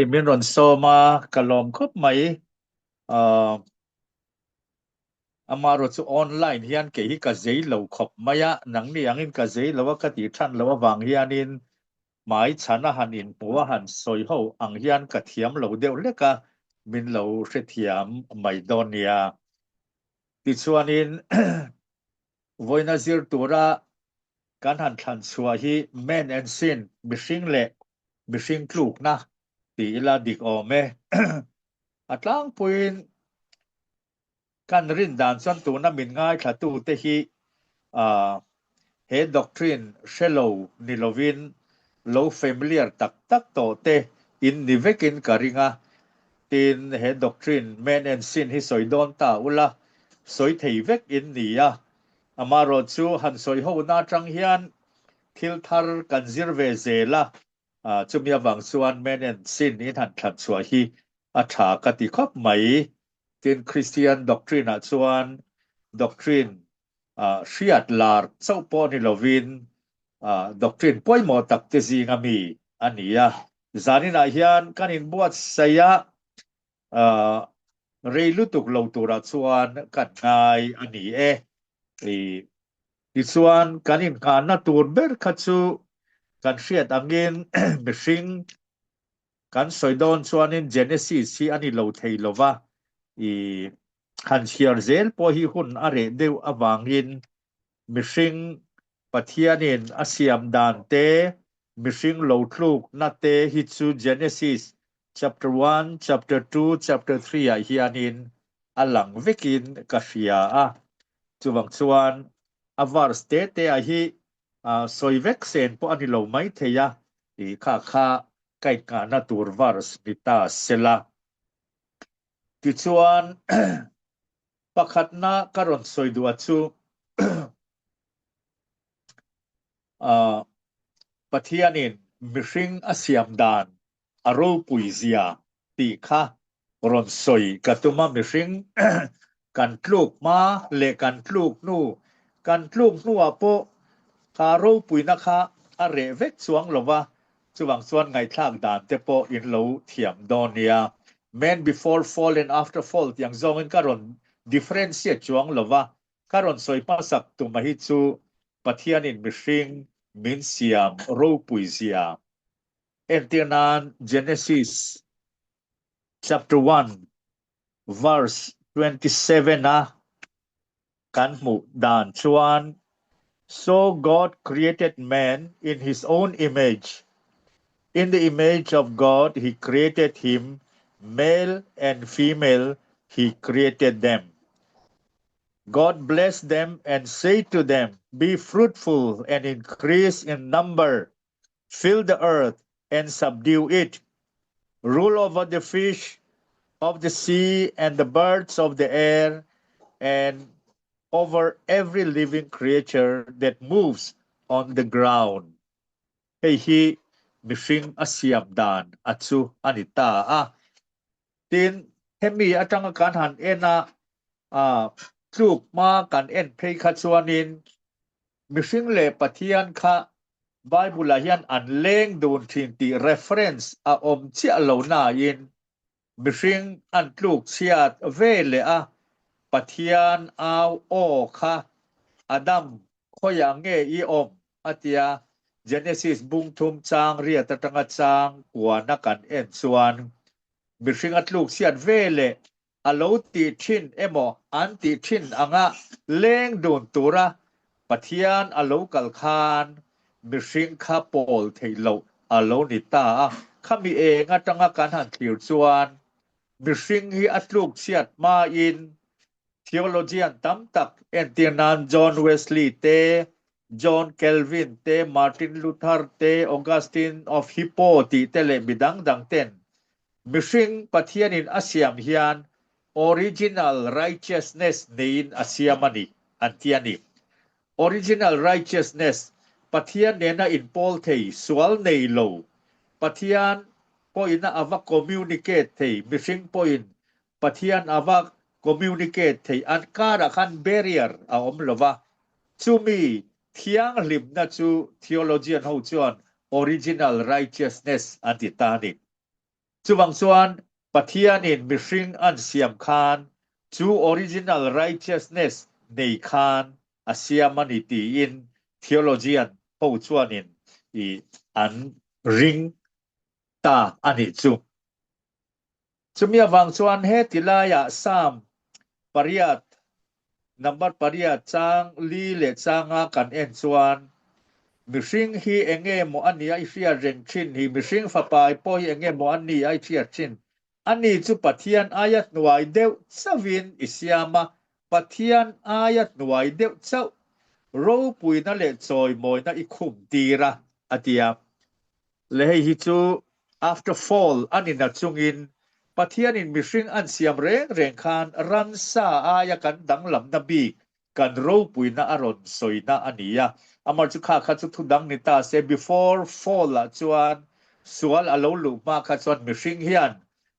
Minron Soma Kalom Kop Mai Amaro chu online hian ke hi ka zei lo khop maya nang ni angin ka zei lo ka ti than lo wang hianin mai chana hanin puwa han soi ho ang hian ka thiam lo deuh leka min lo hre thiam mai donia ti chuanin voina zir tura kan han than chua hi men and sin mishing le mishing kluk na ti ila dik ome atlang puin kan rin dan chuan tu na min ngai thatu te hi he doctrine shallow nilovin low familiar tak to te in nivekin karinga tin he doctrine men and sin hi soidon ta ula soi thei vek in nia amaro chu han soi ho na tang hian thil thar kan zirve zela chumia wang chuan men and sin in han thlat chua hi a tha ka ti khop mai tin Christian doctrine chuan doctrine hriat lar chaupo ni lovin doctrine poimo tak te zinga mi ania zanina hian kanin buat saya reilutuk lo tura chuan kan ngai ani ti chuan kanin kana tur ber khachu kan hriat angin mishing kan soidon chuanin Genesis hi ani lo thei lova han hiar zel po hi hun are deu awangin mishing pathianin asiam dan te mishing lo thluk na te hi chu Genesis chapter 1 chapter 2 chapter 3 hianin alang vekin ka hria chuwang chuan avar state te hi soivek sen po ani lo mai theya ti kha kai ka na tur vars bita sela ti chuan pakhatna karon soidua chu pathianin mishing asiam dan aro puizia ti kha ron soi katuma mishing kan tluk ma le kan tluk nu apo karo puina kha are vek chuang lova chuwang chuan ngai thlak dan te po in lo thiam donia men before fall and after fall yang zong in karon differentiate chuang lova karon soi pasak tu mahi chu pathianin mishing min siam ro puizia entianan Genesis chapter 1 verse 27 kan mu dan chuan so God created man in his own image in the image of God he created him male and female he created them God blessed them and said to them be fruitful and increase in number fill the earth and subdue it rule over the fish of the sea and the birds of the air and over every living creature that moves on the ground he mishing asiam dan achu anita tin hemi atang kan han ena tluk ma kan en phei kha chuanin mishing le pathian kha bible hian an leng dun thin ti reference om chia lo na in mishing an tluk chiat ve le pathian aw o kha adam khoya nge I om atia Genesis bung thum chang ria tatanga chang kuana kan en chuan mishing atluk chiat ve le alo ti thin emo anti thin anga leng dun tura pathian alo kal khan mishing kha pol theilo alo ni ta khami nga tanga kan han thir chuan mishing hi atluk chiat ma in theologian tam tak entianan John Wesley te John Calvin te Martin Luther te Augustine of Hippo ti tele bidang dang ten mishing pathianin asiam hian original righteousness nein asiamani antiani original righteousness pathian nena in pol thei sual nei lo pathian poina ava communicate thei mishing point pathian ava communicate thei an kara khan barrier om lova chumi thiang lim na chu theologian ho chuan original righteousness antitani จุบางส่วนปะเทียนินมิริงอันเสียมคานจู original righteousness ในคานอาเซียมันอิตีอิน theologian ผู้ชวนินอีอันริงตาอันนี้จุมีบางส่วนเฮติลายะ3ปริยัตินับปริยัติจางลีเลจางากันเอ็นส่วนมิริงฮีเองเงโมอันนี้ไอเฟียเรนชินฮีมิริงฟ้าไปปอยเองเงโมอันนี้ไอเฟียชินอันนี้จุปะเทียนอายัดหน่วยเดียวสวินอิสยามาปะเทียนอายัดหน่วยเดียวเจ้ารู้ปุยนั่นแหละจอยมอยนั่นอีคุมตีระอดียเลยฮิจู after fall อันนี้นัดจุงินปะเทียนินมิริงอันเสียมเร่งคานรันซาอายกันดังลำนบีกันรู้ปุยน่าอรอนสวยน่าอันนี้อามาจุข้าจุทุดังนิตาเซ before fall ละจวนสวลอโลลุมาขจวนมิริงเฮียน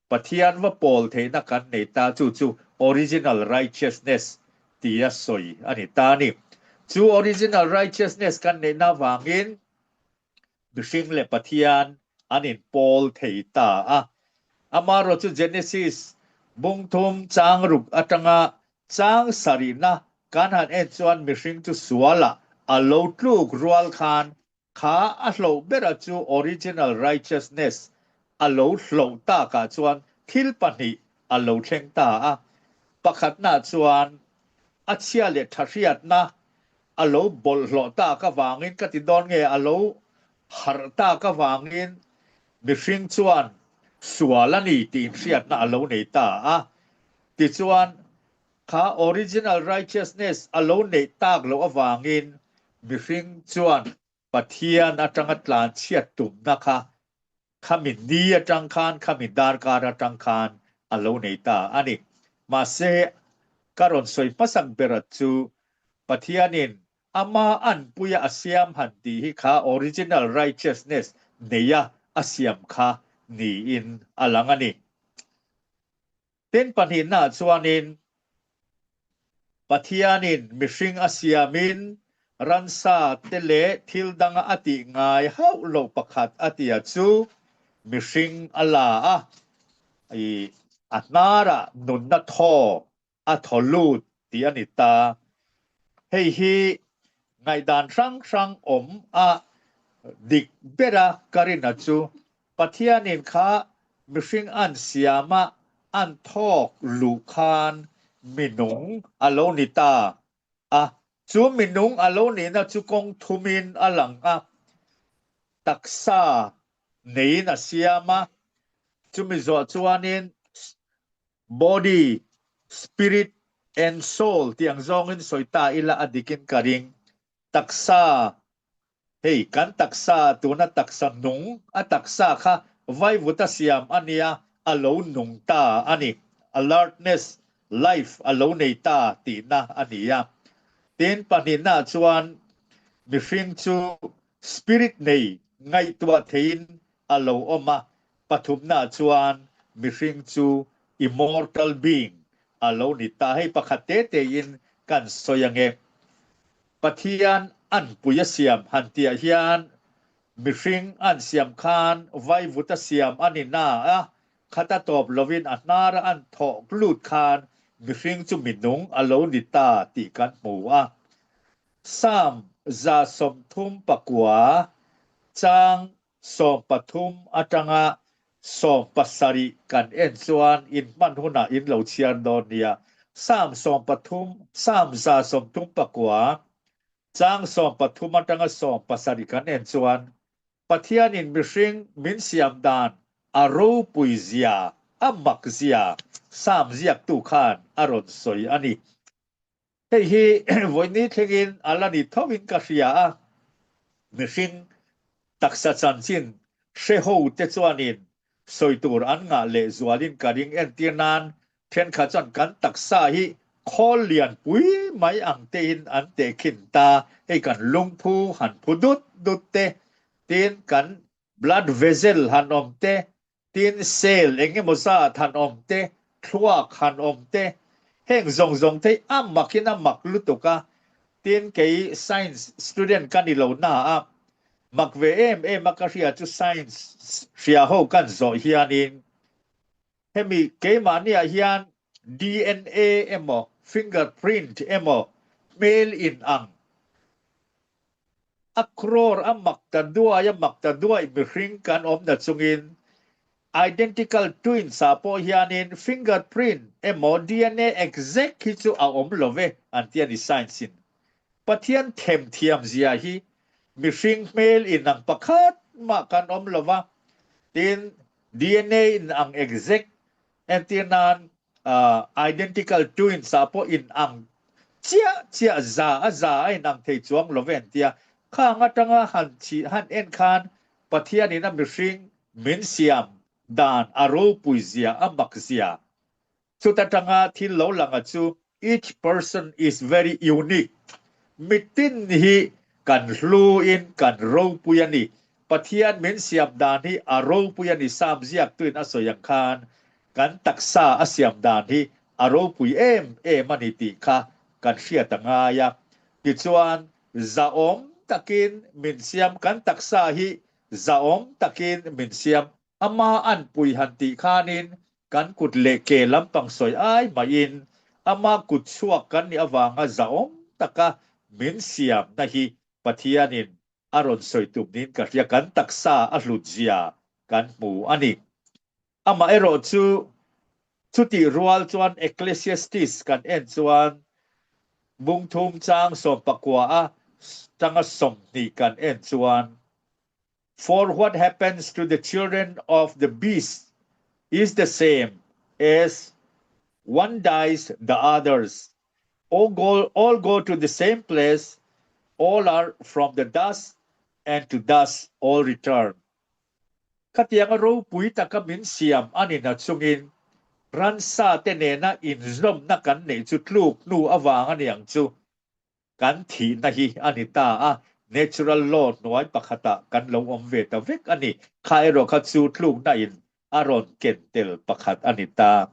ปะเทียนว่าปอลเทนักันนิตาจู original righteousness ตียสวยอันนี้ตานี่จู original righteousness กันในนาวางินมิริงเลปะเทียนอันนี้ปอลเทตาอามาโรจู Genesis บุงทุมจางรุกอัตงาจางสารีนะการหันเอ็นจวนมิริงจูสวละอโลตลูกรัวลคานขาอโลเบราจู original righteousness อโลโลตากาจวนทิลปนิอโลเชงตาปะขัดนาจวนอัจฉริยะทัศยตนะอโลบอลโลตากะวางินกติดอนเงอโลหรตากะวางินมิริงจวนสวลนี่ตีนเสียดนะอโลเนตาติจวนขา original righteousness อโลเนตากโลอวางินมิริงจวนปะเทียนอจังตลานเชียดตุมนะคะขมินดีอจังคานขมินดาร์การอจังคานอโลเนตาอันนี้มาเซการอนสวยปัสังเบรัจูปะเทียนินอามาอันปุยอาเซียมหันดีฮิขา original righteousness เนียอาเซียมขานีอินอลังอันนี้เต้นปัญหาจวนินปะเทียนินมิริงอาเซียมินรันซาเตเลทิลดังอติงายเฮาโลปะขัดอติยจูมิริงอลาอันนาระนุนนัทโฮอัทอลูดตีอนิตาเฮฮีไงดานรังอมดิกเบราการินาจูปะเทียนินขามิริงอันเสียมาอันทอกลูคานมินุงอโลนิตาจูมินุงอโลนินะจูกงทุมินอลังตักษาเนนะเสียมาจูมิจวานิน body spirit and soul ที่ยังจงอินสอยตาอิละอดิกินกะริงตักษากันตักษาตัวนั้นตักษานุงตักษาค่ะไว้วุตเสียมอันนี้อโลนุงตาอันนี้ alertness life อโลเนตาตีนะอันนี้เต้นปนินาจวนมิริงจู spirit ในไงตัวเทนอโลอมาปฐุมนาจวนมิริงจู immortal being อโลนิตาให้ประคัตเตยินกันสยังเงปะเทียนอันปุยเสียมหันเตียเฮียนมิริงอันเสียมคานไว้วุตเสียมอันนี้นาขัตตอบลวินอันนาระอันทอกลูดคานมิริงจูมินุงอโลนิตาตีกันหมู่สามจาสมทุมปะกัวจางสมปทุมอาจังสมปัสสาริกันเอ็นส่วนอินมันหุนาอินเหลาเชียนดอนเนียสามสมปทุมสามจาสมทุมปะกัวจางสมปทุมอาจังสมปัสสาริกันเอ็นส่วนปะเทียนินมิริงมินเสียมดานอรูปุยเซียมักเซียสามเซียกตุขานอรอนสอยอันนี้เฮ้ยวันนี้ทิ้งอะไรนี่ทวินกัสยามิริงตักษะจันจินเชโฮเตจวานินสอยตัวอันงาเลจวาลินการิงเอ็นตีนันเทนขจันกันตักษะฮีคอลเลียนปุยไม่อังเตอินอันเตขินตาให้กันลุงพูหันพุดุดเตตีนกัน blood vessel หันอมเตตีนเซลเองโมซาหันอมเตทวกหันอมเตเฮงจงเตมักกินมักลุตุกะตีนเกย science student กันนี่เราหน้ามักเวมักเรียจุ science เสียหูกันโซเฮียนิน ให้มีเกมาเนี่ยเฮียน DNA เอมอ fingerprint เอมอ mail in อังakror amakta dua imring kan na chungin identical twin sa po hianin fingerprint emo DNA exact hi chu a love antian sign sin pathian them thiam zia hi mishing mail in ang pakhat ma kan lova tin DNA in ang exact antian identical twin sa po in ang chia za in ang thei chuang love antiaข้างตงหันชีหันเอ็นคานปะเทียนี่นะมิริงมินเซียมดานอารปุยเซียอมักเซียสุดตงที่เราหลังจู each person is very unique มิตินฮีกันรูอินกันรูปุยนี่ปะเทียนมินเซียมดานฮีอารปุยนี่สามเสียกตุนอสยังคานกันตักษาอเซียมดานฮีอารปุยมันนิติค่ะกันเสียตงายะดิจวนซาอมtakin minsiam kan taksahi zaom takin minsiam ama an pui hanti khanin kan kutle ke lampang soi ai main ama kut suak kan ni awanga zaom taka minsiam nahi pathianin aron soi tumnin ka ria kan taksa ahlujia kan mu ani ama ero chu ti rual chuan ecclesiastes kan en chuan bungthum chang som pakwa a tanga somni kan en chuan for what happens to the children of the beast is the same as one dies the others all go to the same place all are from the dust and to dust all return katiang ro pui takamin siam ani na chungin ran sa tenena in zom na kan nei chu tluk nu awang ani ang chu kan thi na hi anita natural law noi pakhata kan lo ve ta vek ani khairo khachu thluk na in aron kentel pakhat anita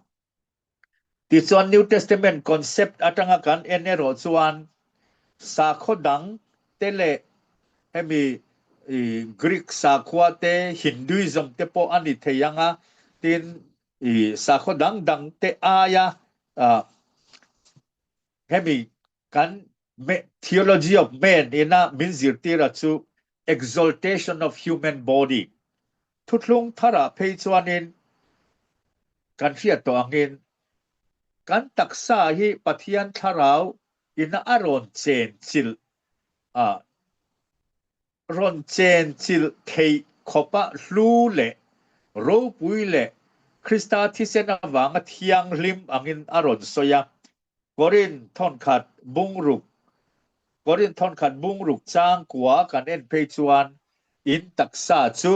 ti chuan new testament concept atanga kan enero chuan sa khodang tele hemi greek sa khwate hinduism te po ani theyanga tin sa khodang dang te aya hemi kan theology of man ina minzir tira chu exaltation of human body thutlung thara pheichuanin kan ria to angin kan taksa hi pathian tharau ina aron chen chil ron chen chil thei khopa hlu le ro pui le krista thisena wanga thiang lim angin aron soya korin thon khat bungruk korin thon khat bungruk chang kwa kan en peichuan in taksa chu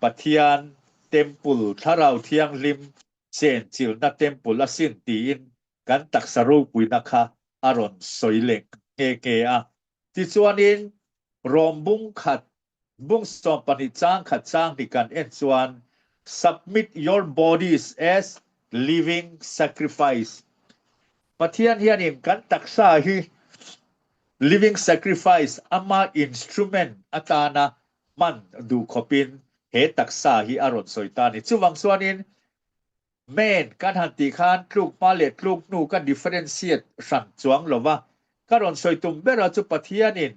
pathian temple tharau thiang lim chen chil na temple asin tin kan taksaru puina kha aron soilek ke ti chuanin rom bung khat bung som pani chang khat chang di kan en chuan submit your bodies as living sacrifice pathian hianin kan taksa hi living sacrifice ama instrument atana man du khopin he taksa hi aron soitani chuwang chuanin men kan hanti khan tluk ma le tluk nu kan differentiate san chuang lova karon soitum bera chu pathianin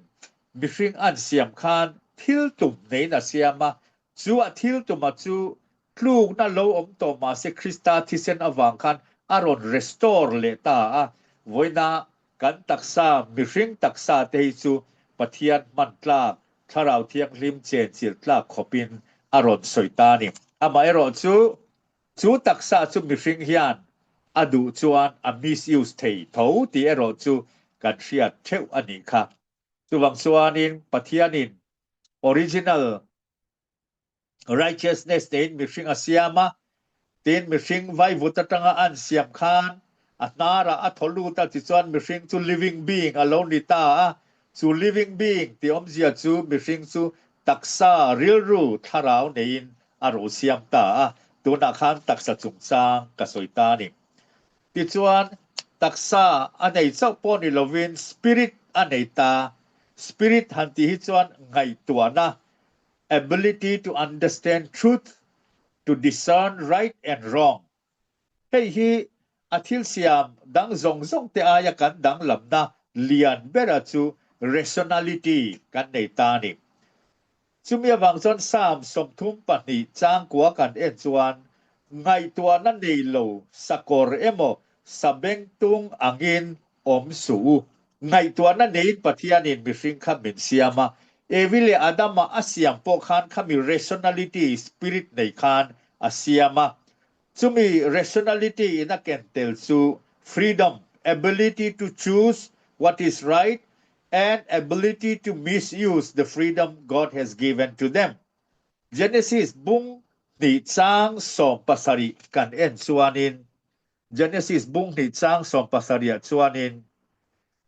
mihring an siam khan thil tum nei na siama chu a thil tuma chu tluk na lo om to ma se krista thisen awang khan aron restore le ta voina kan taksa mihring taksa te chu pathian man tla tharau thiang lim chen chil tla khopin aron soitani ama ero chu taksa chu mihring hian adu chuan a misuse thei tho ti ero chu kan hriat theu ani kha chuwang chuanin pathianin original righteousness tein mihring asiama tin mihring vai vutatanga an siam khan atnara atholu ta chi chuan mihring chu living being alone ni ta chu living being ti omzia chu mihring chu taksa real ru tharau nein aro siam ta tuna khan taksa chungchang ka soitani ti chuan taksa anei chau poni lovin spirit anei ta spirit hanti hi chuan ngai tuana ability to understand truth to discern right and wrong hei hi athil siam dang zong te aya kan dang lamna lian bera chu rationality kan nei ta ni chumia wangchon sam somthum pani chang kwa kan en chuan ngai tua na nei lo sakor emo sabeng tung angin om su ngai tua na nei pathianin mihring kha min siama evile adama asiam po khan khami rationality spirit nei khan asiama chumi rationality in a kentel su freedom ability to choose what is right and ability to misuse the freedom God has given to them Genesis bung ni chang som pasari kan en chuanin Genesis bung ni chang som pasaria chuanin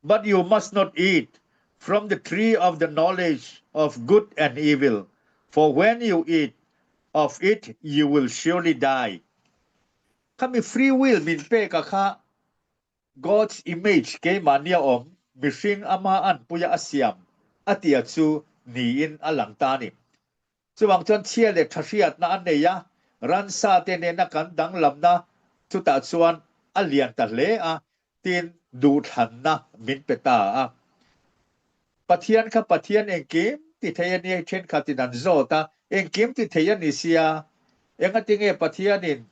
but you must not eat from the tree of the knowledge of good and evil for when you eat of it you will surely die kami free will min pe ka kha God's image ke mania om mishing ama an puya asiam atia chu ni in alangtani chuwang chon chia le thasiat na an neya ran sa te ne na kan dang lamna chu ta chuan alian ta le a tin du than na min peta a pathian kha pathian engkim ti theyan ni chen kha ti dan zota engkim ti theyan ni sia engatinge pathianin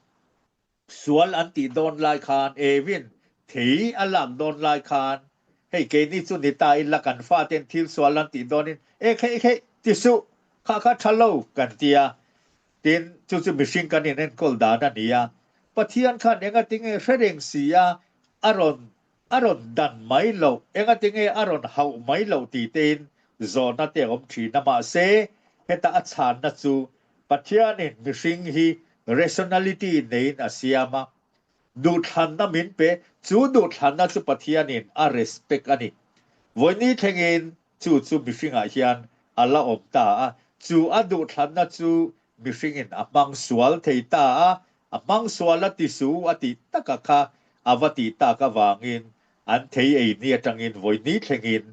sual anti don lai khan evin thei alam don lai khan hei ke ni chu ni ta in la kan fa ten thil sual anti donin khe ti su kha thalo kan tia tin chu mishing kan inen kol da na nia pathian khan engatinge fereng sia aron dan mai lo engatinge aron hau mai lo ti ten zona te om thi na ma se heta achan na chu pathianin mishing hi rationality nei asiama du than na min pe chu du than na chu pathianin a respect ani voini thengin chu mishing a hian ala omta chu adu than na chu mishing in amang sual theita amang suala ti su ati takakha avati ta ka wangin an thei ei ni atangin voini thengin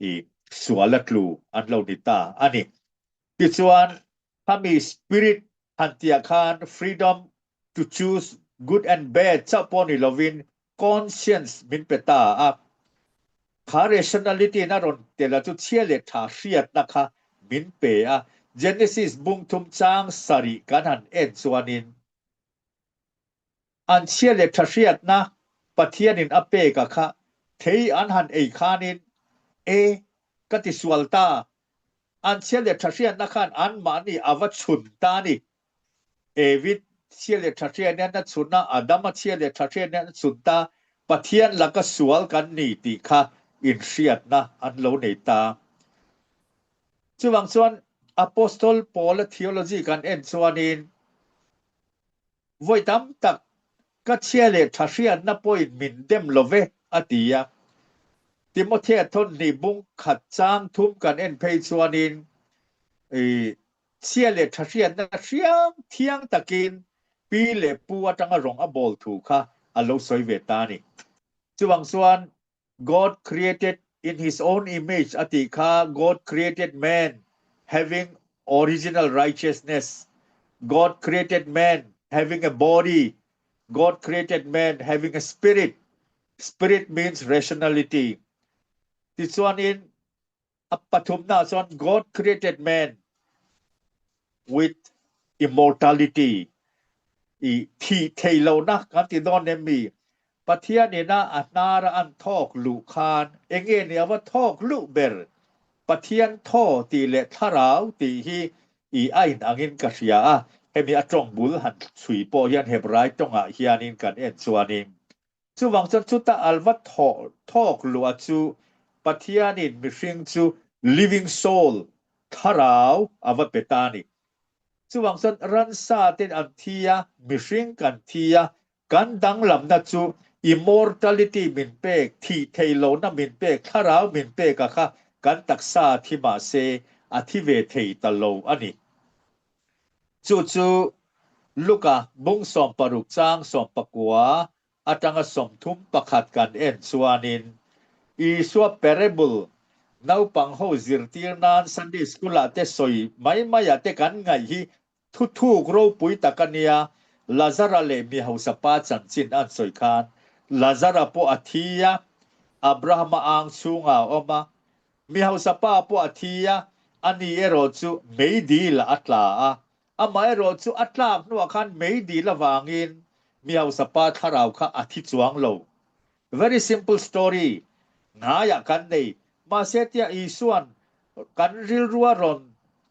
I suala tlu an lo dita ani ti chuan kami spirit Hantia Khan freedom to choose good and bad chaponi lovin conscience min peta kha rationality na ron tela chu chiale tha hriat na kha min pe Genesis bung thum chang sari kan han en chuanin an chiale tha hriat na pathianin ape ka kha thei an han ei khanin kati sualta an chiale tha hriat na khan an mani awachun ta ni Evit chiale thachia ne na chuna adama chiale thachia ne chunta pathian laka sual kan ni ti kha in hriat na an lo nei ta chuwang chuan apostle Paul theology kan en chuanin voitam tak ka chiale thachia na point min dem love atia Timothy thon ni bung khat chang thum kan en phei chuanin chiale thachia na thiang takin pi le pu atanga rong a bol thu kha alo soi ve ta ni chuwang chuan God created in his own image ati kha God created man having original righteousness God created man having a body God created man having a spirit means rationality ti chuan in apathum na chuan God created man with immortality thi theilo na kan ti don ne mi pathia ne na anara an thok lu khan enge ne wa thok lu ber pathian tho ti le tharau ti hi ain angin ka ria hemi atong bul han chui po hian hebrai tonga hianin kan en chuanin chuwang chan chuta alwa thok lu chu pathianin mihring chu living soul tharau awa petani chuwang san ran sa ten an thia mihring kan thia kan dang lam na chu immortality min pek thi theilo na min pek tharau min pek ka kha kan taksa thi ma se athi ve thei talo ani chu luka bung som paruk chang som pakwa atanga som thum pakhat kan en chuanin iswa parable nau pang ho zirtir nan Sunday school ate soi mai ate kan ngai hi thu ro pui takania Lazara le mi hausapa chan chin an soi khan Lazara po athia Abraham ang chunga oma mi hausapa po athia ani ero chu meidi la atla a ama ero chu atla nu khan meidi la wangin mi hausapa tharau kha athi chuang lo very simple story nga ya kan nei ma setia isuan kan ril ruwa ron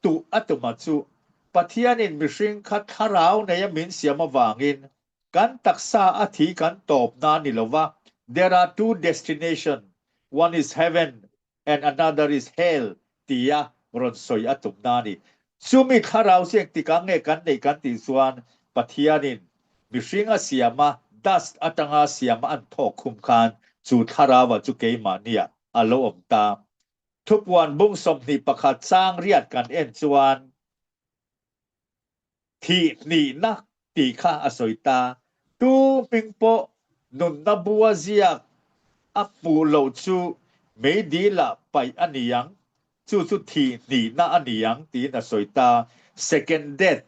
tu atuma chu pathianin mishing khat tharau nei min siama wangin kan taksa athi kan top na ni lova there are two destinations one is heaven and another is hell tia ron soi atum na ni sumi tharau siang tikang nge kan nei kan ti suan pathianin mishing a siama dust atanga siama an thok khum khan chu tharawa chu keima nia alo omta thupwan bung som ni pakhat sang riat kan en chuan thi ni na ti kha asoita tu pingpo nun na bua ziak apu lo chu meidila pai aniyang chu thi ni na aniyang ti na soita second death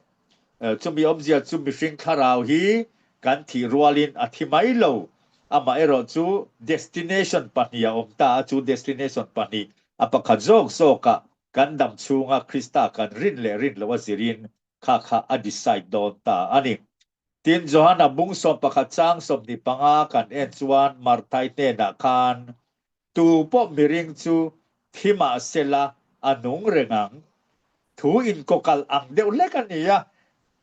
chu mi obzia chu mi fing tharau hi kan thi rualin athimai lo ama ero chu destination pania omta chu destination pani apakhajok soka kan dam chunga krista kan rin lo wazirin kha a decide don ta ani tin johana bungsom pakhachang som ni panga kan en chuan marthai te na khan tu po miring chu thima sela anung rengang thu in kokal ang deu lekania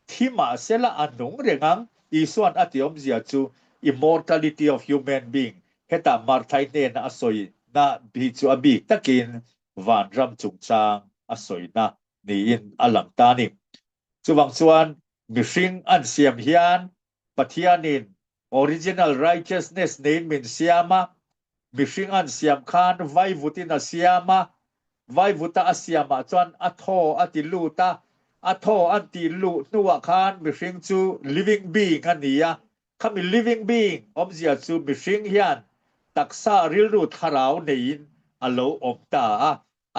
thima sela anung rengang isuan atiom zia chu immortality of human being heta marthai te na asoi na bi chu abi takin van ram chungchang asoi na ni in alang tani chuwang chuan mishing an siam hian pathianin original righteousness nein min siama mishing an siam khan vai vutina siama vai vuta asiama chuan atho atiluta atho antilu nuwa khan mishing chu living being ania khami living being omzia chu mishing hian taksa rilru tharau nein alo omta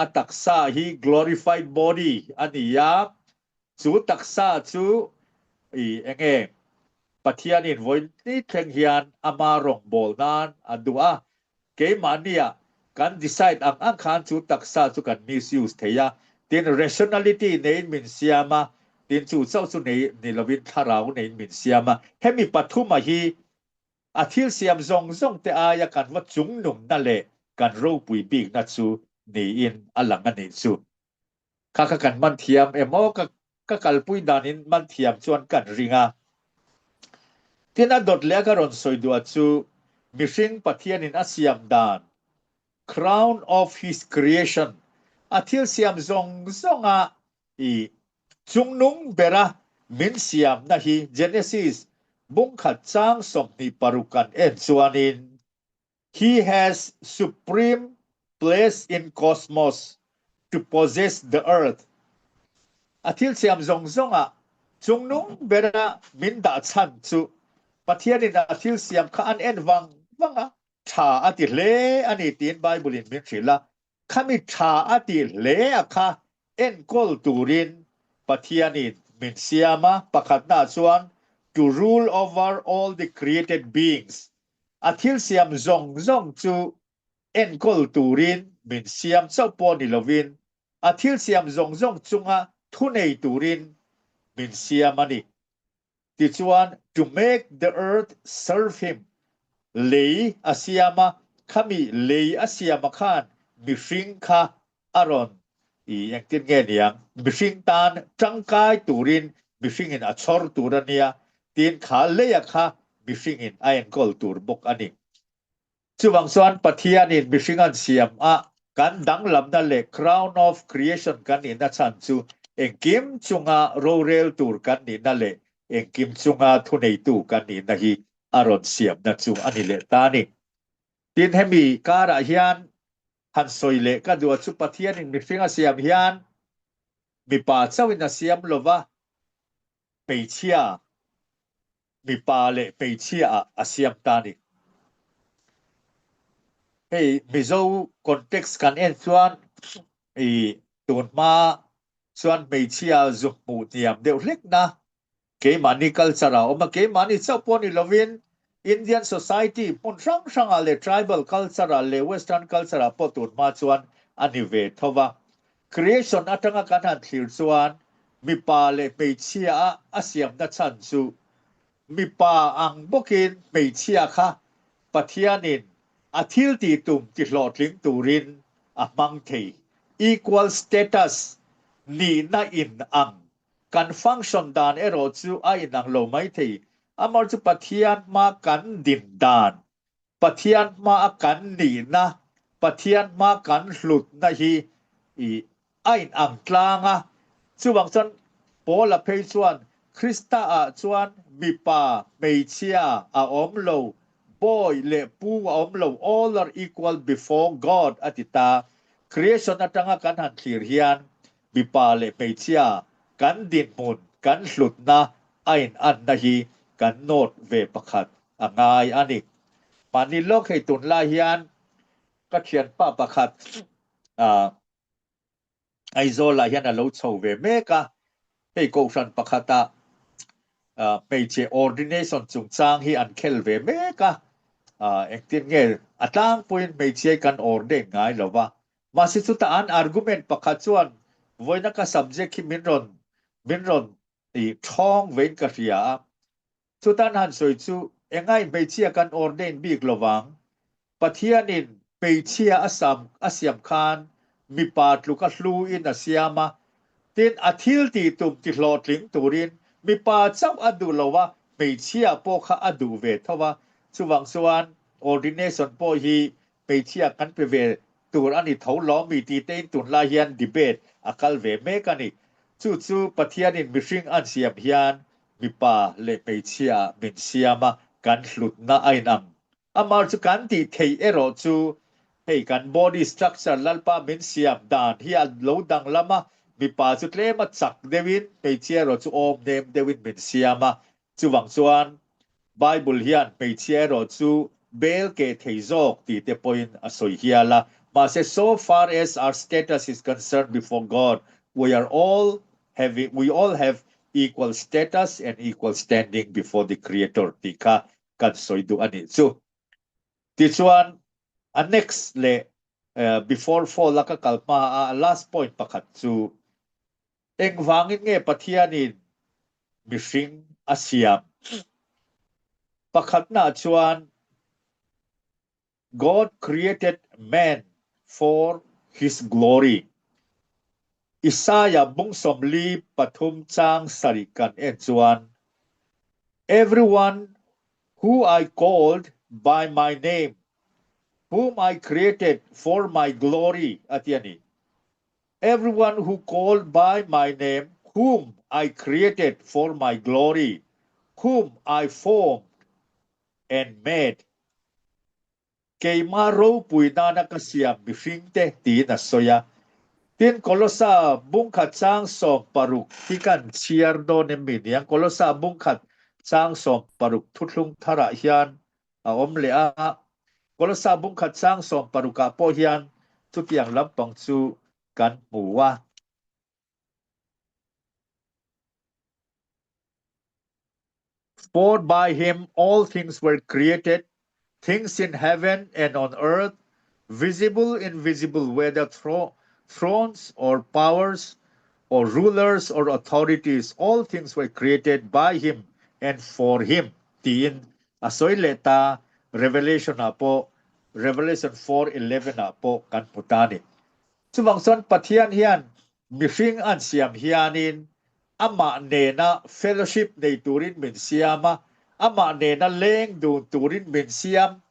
ataksa hi glorified body ania chu taksa chu enge pathianin voin ni thleng hian ama rong bol nan adua keimania kan decide ang khan chu taksa chu kan misuse theya tin rationality nein min siama tin chu chau chu nei lovin tharau nein min siama hemi pathuma hi athil siam zong te aya kan wa chung num na le kan ro pui big na chu nei in alang ani chu kha kan man thiam emo ka kalpui danin man thiam chuan kan ringa tina dot le ka ron soidua chu mishing pathianin asiam dan crown of his creation athil siam zonga chungnung bera min siam na hi Genesis bung khat chang som ni parukan en chuanin he has supreme place in cosmos to possess the earth athil siam zonga chungnung bera min da chan chu pathianin athil siam kha an en wanga tha ati le ani tin bible in min thila khami tha ati le akha en kol turin pathianin min siama pakhat na chuan to rule over all the created beings athil siam zong chu en kol turin min siam chaupo ni lovin athil siam zong chunga thunei turin min siamani ti chuan to make the earth serve him lei asiama khami lei asiama khan mishing kha aron engtin nge niang mishing tan tangkai turin mishing in achor turania tin kha leya kha mishing in ain kol tur bok ani chuwang chuan pathianin mishing an siam a kan dang lam na le crown of creation kan in na chan chu engkim chunga rorel tur kan ni na le engkim chunga thunei tu kan ni na hi aron siam na chu ani le tani tin hemi kara hian han soile ka du chu pathianin mishing a siam hian mi pa chawin a siam lova peichia mi pa le peichia a siam tani hey mizo context kan en chuan tun ma chuan peichia zu mu niam deuh hlek na ke mani culture o ma ke mani chaponi lovin Indian society pon sang ale tribal culture le western culture potun ma chuan ani ve thowa creation atanga kan han thlir chuan mi pa le peichia asiam na chan chu mi pa ang bokin peichia kha pathianin athil ti tum ti hlotling turin amang thei equal status ni na in ang kan function dan ero chu a inang lo mai thei amar chu pathian ma kan din dan pathian ma kan ni na pathian ma kan hlut na hi i ain ang tlanga chuwang chan pola phei chuan krista a chuan mi pa meichia a omlo boy le pu a omlo all are equal before god atita creation atanga kan han thlir hian mi pa le meichia kan din mun kan hlut na ain an na hi kan not ve pakhat angai ani panilok hei tun la hian ka thian pa pakhat aizola hian a lo chho ve meka hei ko san pakhata peiche ordination chungchang hi an khel ve meka engtin nge atang point peiche kan orde ngai lowa masi chu ta an argument pakhat chuan voina ka subject hi minron ti thong vein ka ria chu tan han soi chu engai peiche kan ordain bik lowang pathianin peiche asiam khan mi pat luka hlu in asiama tin athil ti tum ti hlotling turin mi pa chau adu lowa peichia po kha adu ve thowa chuwang chuan ordination po hi peichia kan pe ve tur ani tholo mi ti tein tun la hian debate akal ve mekani chu pathianin mihring an siam hian mi pa le peichia min siama kan hlut na ainam amar chu kan ti thei ero chu hei kan body structure lalpa min siam dan hi a lo dang lama mi pa chu tle ma chak dewin peichia ro chu om nem dewin min siama chuwang chuan bible hian peichia ro chu bel ke theizok ti te point asoi hiala ma se so far as our status is concerned before god we all have equal status and equal standing before the creator tika kan soidu ani chu ti chuan next le before fall laka kalpa last point pakhat chu engwangin nge pathianin mihring asiam pakhat na chuan god created man for his glory Isaiah bungsomli pathum chang sarikan en chuan everyone who I called by my name whom I created for my glory atiani everyone who called by my name whom I created for my glory whom I formed and made keimaro puinana kasiam bifingte ti na soya tin kolosa bungkhat chang som paruk tikan chiardo ne miniang kolosa bungkhat chang som paruk thutlung thara hian a omle a kolosa bungkhat chang som paruka po hian chutiang lampang chu kan muwa for by him all things were created things in heaven and on earth visible invisible whether thrones or powers or rulers or authorities all things were created by him and for him tin asoileta revelation 4:11 apo kan putani chuwang son pathian hian mihring an siam hianin ama nena fellowship nei turin min siama ama nena leng du turin min siam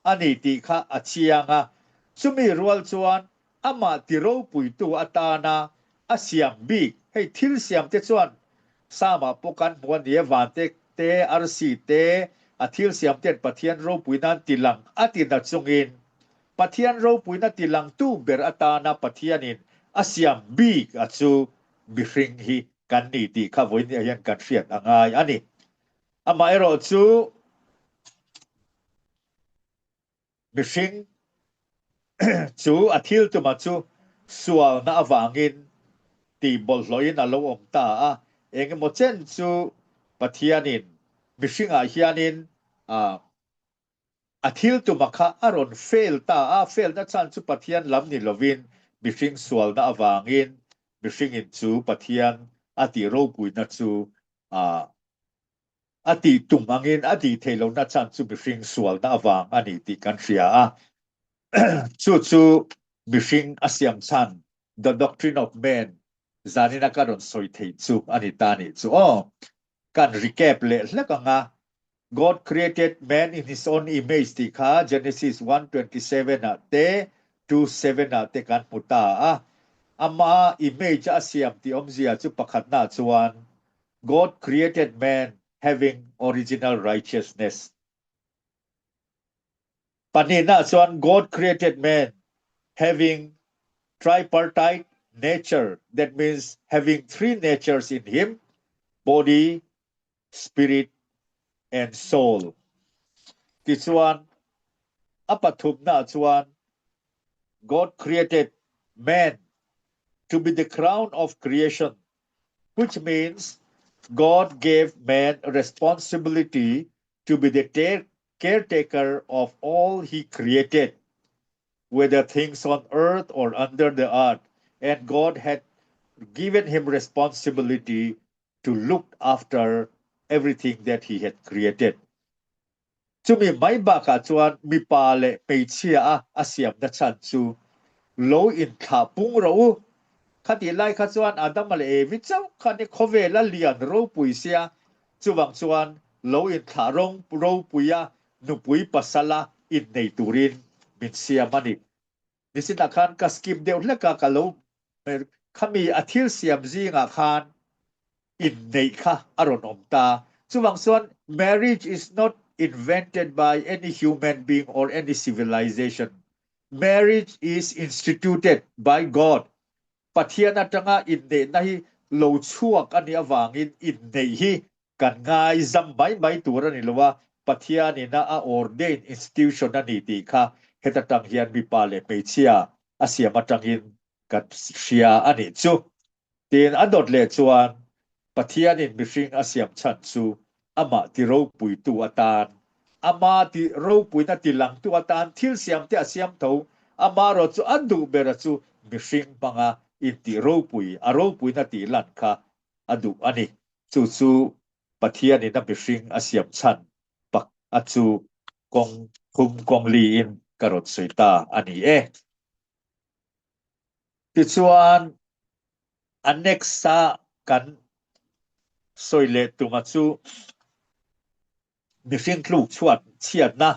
ani ti kha achianga chumi rual chuan ama tiro puitu atana asiam bi hei thil siam te chuan sama pokan muan ye wante te arsi te athil siam te pathian ro puinan tilang atina chungin pathian ro puina tilang tu ber atana pathianin asiam bi achu bihring hi kan ni ti kha voin hian kan fiat angai ani ama ero chu bihring chu athil tu ma chu sual na awangin ti bolloin alo omta a engemo chen chu pathianin mishinga hianin athil tu makha aron fail na chan chu pathian lam ni lovin mishing sual na awangin mishing in chu pathian ati ro pui na chu ati tumangin ati thelo na chan chu mishing sual na awang ani ti kan ria chu mishing asiam chan the doctrine of man zanina karon soi thei chu ani tani chu kan recap le nga God created man in his own image ti kha Genesis 1:27 te 2:7 te kan puta ama image asiam ti omzia chu pakhat na chuan God created man having original righteousness panina chuan God created man having tripartite nature that means having three natures in him body spirit and soul ti chuan apathum na chuan God created man to be the crown of creation which means God gave man a responsibility to be the caretaker of all he created whether things on earth or under the earth and God had given him responsibility to look after everything that he had created จุมีไม่บากาจวนมีปาเลไปเชียอาเซียมนะชันจูโลอินขาปุงเราคติไลคจวนอาดัมมาเลวิเจ้าคันนี้โคเวลเลียนเราปุยเสียจูวังจวนโลอินขารงเราปุยนุปุยปัสลาอินในตุรินมินเสียมันนี่นิสิตาคันกัสกิมเดียวเล็กกะโลขมีอาทิลเสียมซีงาคันอินในค่ะอารมณ์อมตาจูวังจวน marriage is not invented by any human being or any civilization marriage is instituted by God ปะเทียนะจังอินเดนะฮิโลชัวกันนี่วางอินเดฮิกันง่ายจำไม่ตัวนี่ละว่าปะเทียนี่นะordained institution นี่ติค่ะเฮตตังเฮียนมีปาเลเปเชียอาเซียมาจังอินกับเชียอันนี้จูเตียนอันดดเลจวนปะเทียนี่มีสิ่งอาเซียมชันจูอามาติโรปุยตัวตานอามาติโรปุยนะติหลังตัวตานทิลเสียมที่อาเซียมเท่าอามาโรจูอันดูเบรจูมีสิ่งปังอินติโรปุยอโรปุยนะติหลังค่ะอันดูอันนี้จูปะเทียนี่นะมีสิ่งอาเซียมชันปักอัจูกงคุมกงลีอินกรดสวยตาอันนี้ติชวนอันเน็กซากันสวยเลตุมาจูมีสิ่งลูกชวดเชียดนะ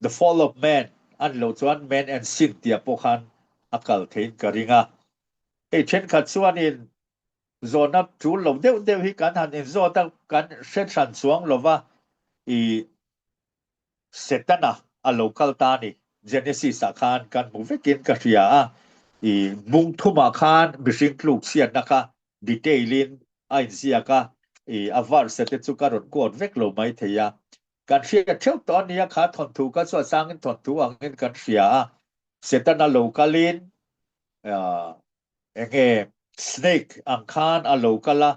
The fall of man อันโลจวน man and sin เตียปคันอากาศเทนกริงเช่นขัดชวนอินโซนับจูลมเดียวฮิกันหันอินโซตั้งกันเช็ดชันสวงหรือว่าเสตนะอโลกัลตานีเจเนซิสคานกันมุฟกินกัชยามุงทุมาคานมีสิ่งลูกเชียดนะคะดีเทลินไอเซียกะอาวาร์เสตจุการอนกอดเวกโลไม่เทียการเชียเที่ยวตอนนี้ขาทนถูกก็ส่วนสร้างเงินทนถูกเงินกันเสียเสตนาโลกาลินsnake อังคารอโลกาลา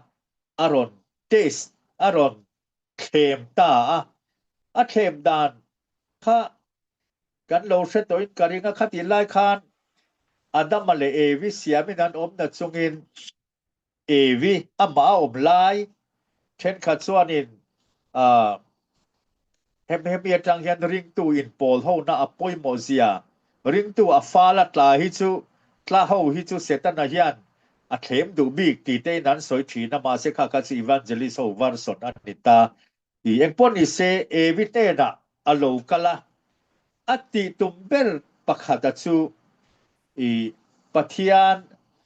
อารอนเทสอารอนเคมตาเคมดานข้ากันโลเซตอินการิงคติไลคานอาดัมมาเลเอวิเสียมินันอมนัดซุงินเอวิอามาอมไลเช่นขัดส่วนอินเฮมเมียจังเฮียนริงตูอินโปลเฮานาอปอยโมเซียริงตูอฟาลตลาฮิจูตลาเฮาฮิจูเสตนาเฮียนเข็มดูบีกตีเตนั้นสวยถีนามาเสคาคัสอีวานเจลิโซวาร์สอนอันนิตาเอ็งปอนิเซเอวิเตนะอโลกาลาอัติตุมเบลปักฮัดจูปัทยาน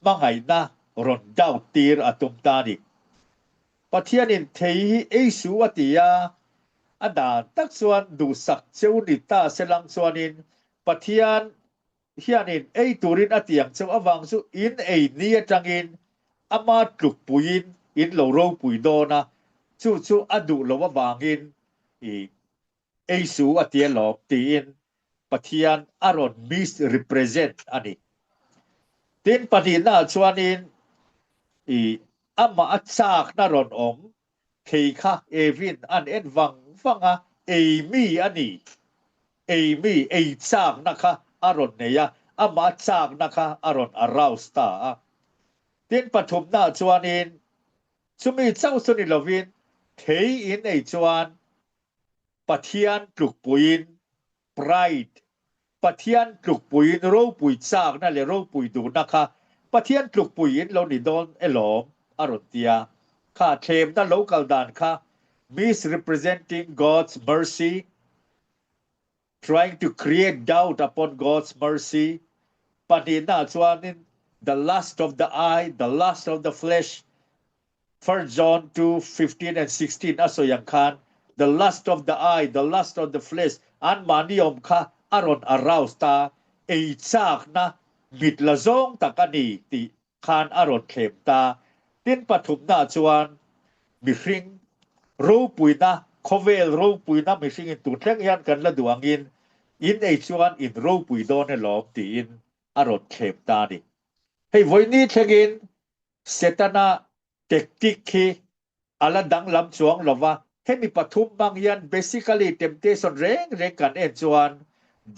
มังไงนะรอนดาวตีร์อตุมตานิปัทยานินเทฮีเอซูวติยาอันดาตักส่วนดูสักเจ้านิตาเสลังส่วนินปัทยานเฮียนินตูรินอติยังเจ้าอวังสุอินนี้จังอินอามาตลุกปุยินอินโลโรปุยโดนะจูอดุโลวะวางอินสูอติยหลอกตีอินปัทยานอารอนมิสรีเพรเซนต์อันนี้ตินปฏินาชวนินอามาอัจฉากนารอนอม เทคะเอวินอันเอ็นวังเอมี่อันนี้เอมี่เอจางนะคะอารอนเนียอามาจางนะคะอารอนอาราวสตาเตียนปฐมนาจวนอินสุมีเจ้าสนิลวินเทอินไอจวนปะเทียนกลุกปุยนไพรด์ปะเทียนกลุกปุยนโรปุยจางนั่นเลยโรปุยดูนะคะปะเทียนกลุกปุยนเรานิดอนเอลอมอารอนเตียค่าเทมนั่นโลกัลดานค่ะ misrepresenting God's mercy trying to create doubt upon God's mercy ปฏิณาจวนิน the lust of the eye the lust of the flesh 1 John 2:15 and 16 อสยังคาน the lust of the eye the lust of the flesh อันมานิยมค่ะอารอนอาราวสตาเอจากนะมิดละซงตะกะนีติคานอารอนเขมตาตินปฐุมนาจวนมิริงรูปุยนะโคเวลรูปุยนะมิริงอินตุเทงยันกันละดวงอินไอจวนอินรูปุยโดนหลอมตีอินอารอนเขมตาดิให้วันนี้เทกินเซตนาเทคนิคที่อาลาดังลำจวงหรอว่าให้มีปฐุมบางยัน basically temptation เร่งกันเอ็นจวน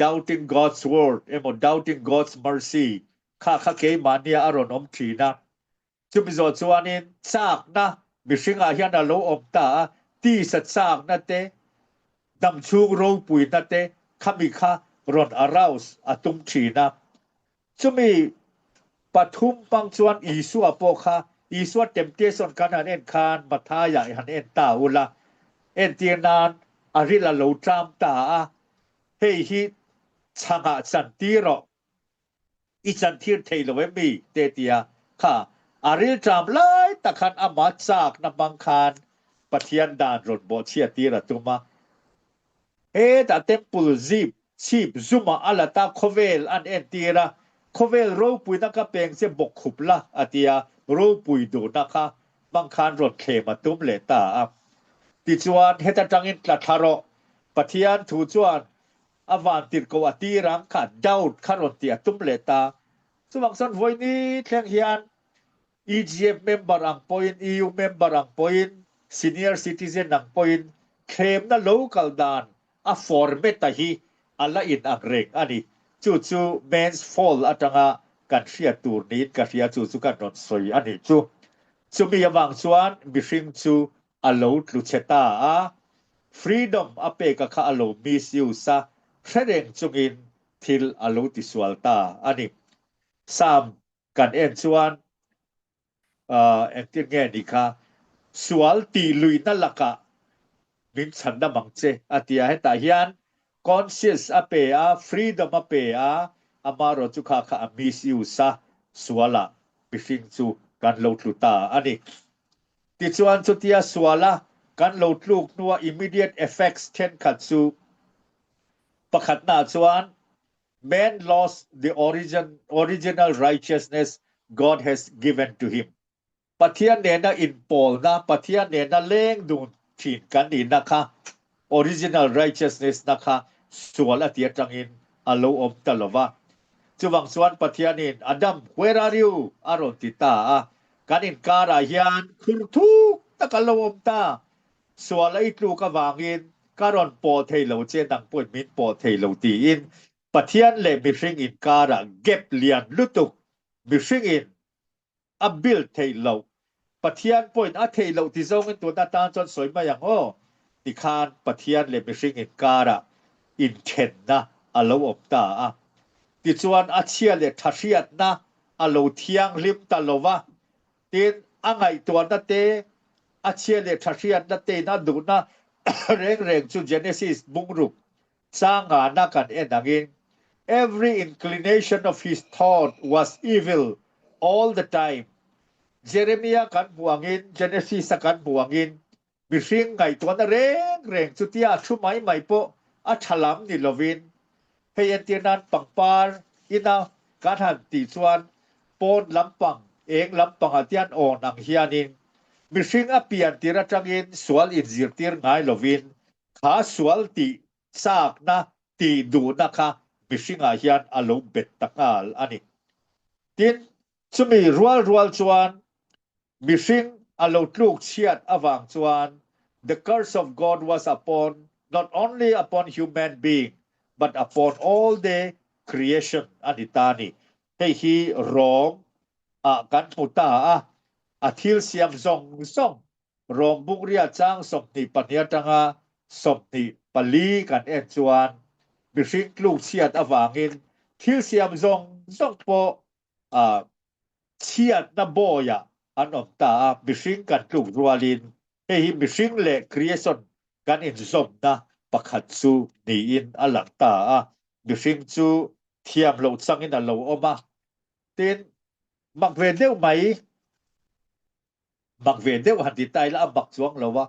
doubting God's word doubting God's mercy ข้าเกยมาเนียอารอนอมทีนะจุบิโซจวนินซากนะมิสิงอาเฮียนอโลอมตาตีสัดซากนะเตดำชูรูปุยนะเตขมิคะรอนอาราวส์อตุมทีนะจุมีปฐุมปังจวนอีสัวโปคะอีสัวเต็มเตสอนกันเอ็นคานมาทายหันเอ็นตาอุละเอ็นเตียนานอาริลาโลตรามตาเฮฮิชังะสันติรออีจันทีเทโลเวมีเตเตียค่ะอาริลตรามไลตะคันอามาจากนบังคานปะเทียนดานรถบ่เชียตีระตุมาตาเต็มปุลซีบชีบซุมาอลาตาโคเวลอันเอ็นตีระโคเวลโรปุยนักเปงเสบกขุบละอาเตียโรปุยดูนะคะบังคานรถเคมาตุ้มเลตาติจวนเฮตจังอินกลัดทารอปะเทียนถูจวนอวานติดกวตีรังขัดดาวดคารอเตียตุ้มเลตาสมังสันไว้นี้แข่งเฮียน EGF member ang point EU member ang point senior citizen ang point claim na local dan a format tahi ala in ang reng ani chu men's fall atanga kan sia turnit ka sia chu kan non soi ani chu mi yawang chuan bishing chu allo tlucheta a freedom ape ka kha allo misuse sa threng chungin thil allo tiswalta ani sam kan en chuan entin nge ni kha sual ti lui na laka min chan na mangche atia heta hian conscious ape a freedom ape a amaro chu kha misuse sa suala bishing chu kan lo tluta ani ti chuan chu tia suala kan lo tluk nuwa immediate effects ten khatsu pakhat na chuan man lost the original righteousness God has given to him ปะเทียนเนนะอินปอลนะปะเทียนเนนะเล่งดูถีนกันนี่นะคะ original righteousness นะคะส่วนละเตียจังอินอโลอมตลอวะจุวังส่วนปะเทียนินอดัม where are you อารอนติตากันอินการาฮิานคุณทุกตะกะโลอมตาส่วนละอิตลูกะวางอินการอนปอเทโลเจดังป่วยมินปอเทโลตีอินปะเทียนเลมิริงอินการะเก็บเลียนลุตุกมิริงอินa build เทโลปะเทียนป่วยอะเทโลที่ซงตัวตาตานจนสวยมาอย่างติคานปะเทียนเลมิริงอินการะอินเทนนะอโลอมตาติจวนอาเชียเลทัชยัดนะอโลเทียงริมตะโลวะตินอังไงตัวนะเตอาเชียเลทัชยัดนะเตนะดูนะเร่งจู Genesis บุงรุกสร้างงานนักันดังอิน every inclination of his thought was evil all the time Jeremiah กันบวงอิน Genesis กันบวงอินบิริงไงตัวนะเร่งจุติอาชุไมไม่โปอัฉลามนิลวินเฮียนเตียนันปังปาร์อินาการหันตีส่วนปนลำปังเองลำปังอาเตียนอ่อนอังเฮียนินมิสิงอเปียนตีระจังอินสวลอินซิรตีร์ไงลวินขาสวลตีซากนะตีดูนะคะมิสิงอาเฮียนอารมณ์เบ็ดตักอาลอันนี้ทินจะมีรัวจวนมิสิง alo tluk chiat awang chuan the curse of God was upon not only upon human being but upon all the creation anitani hei hi rom kan puta athil siam zong song rom bungria chang somni paniatanga somni pali kan en chuan bising tluk chiat awangin thil siam zong song po chiat na boya anom ta bising kan tluk rualin hei bising le creation kan in zom na pakhat chu ni in alang ta bising chu thiam lo changin a lo oma tin makve deu mai makve deu handi tai la bak chuang lowa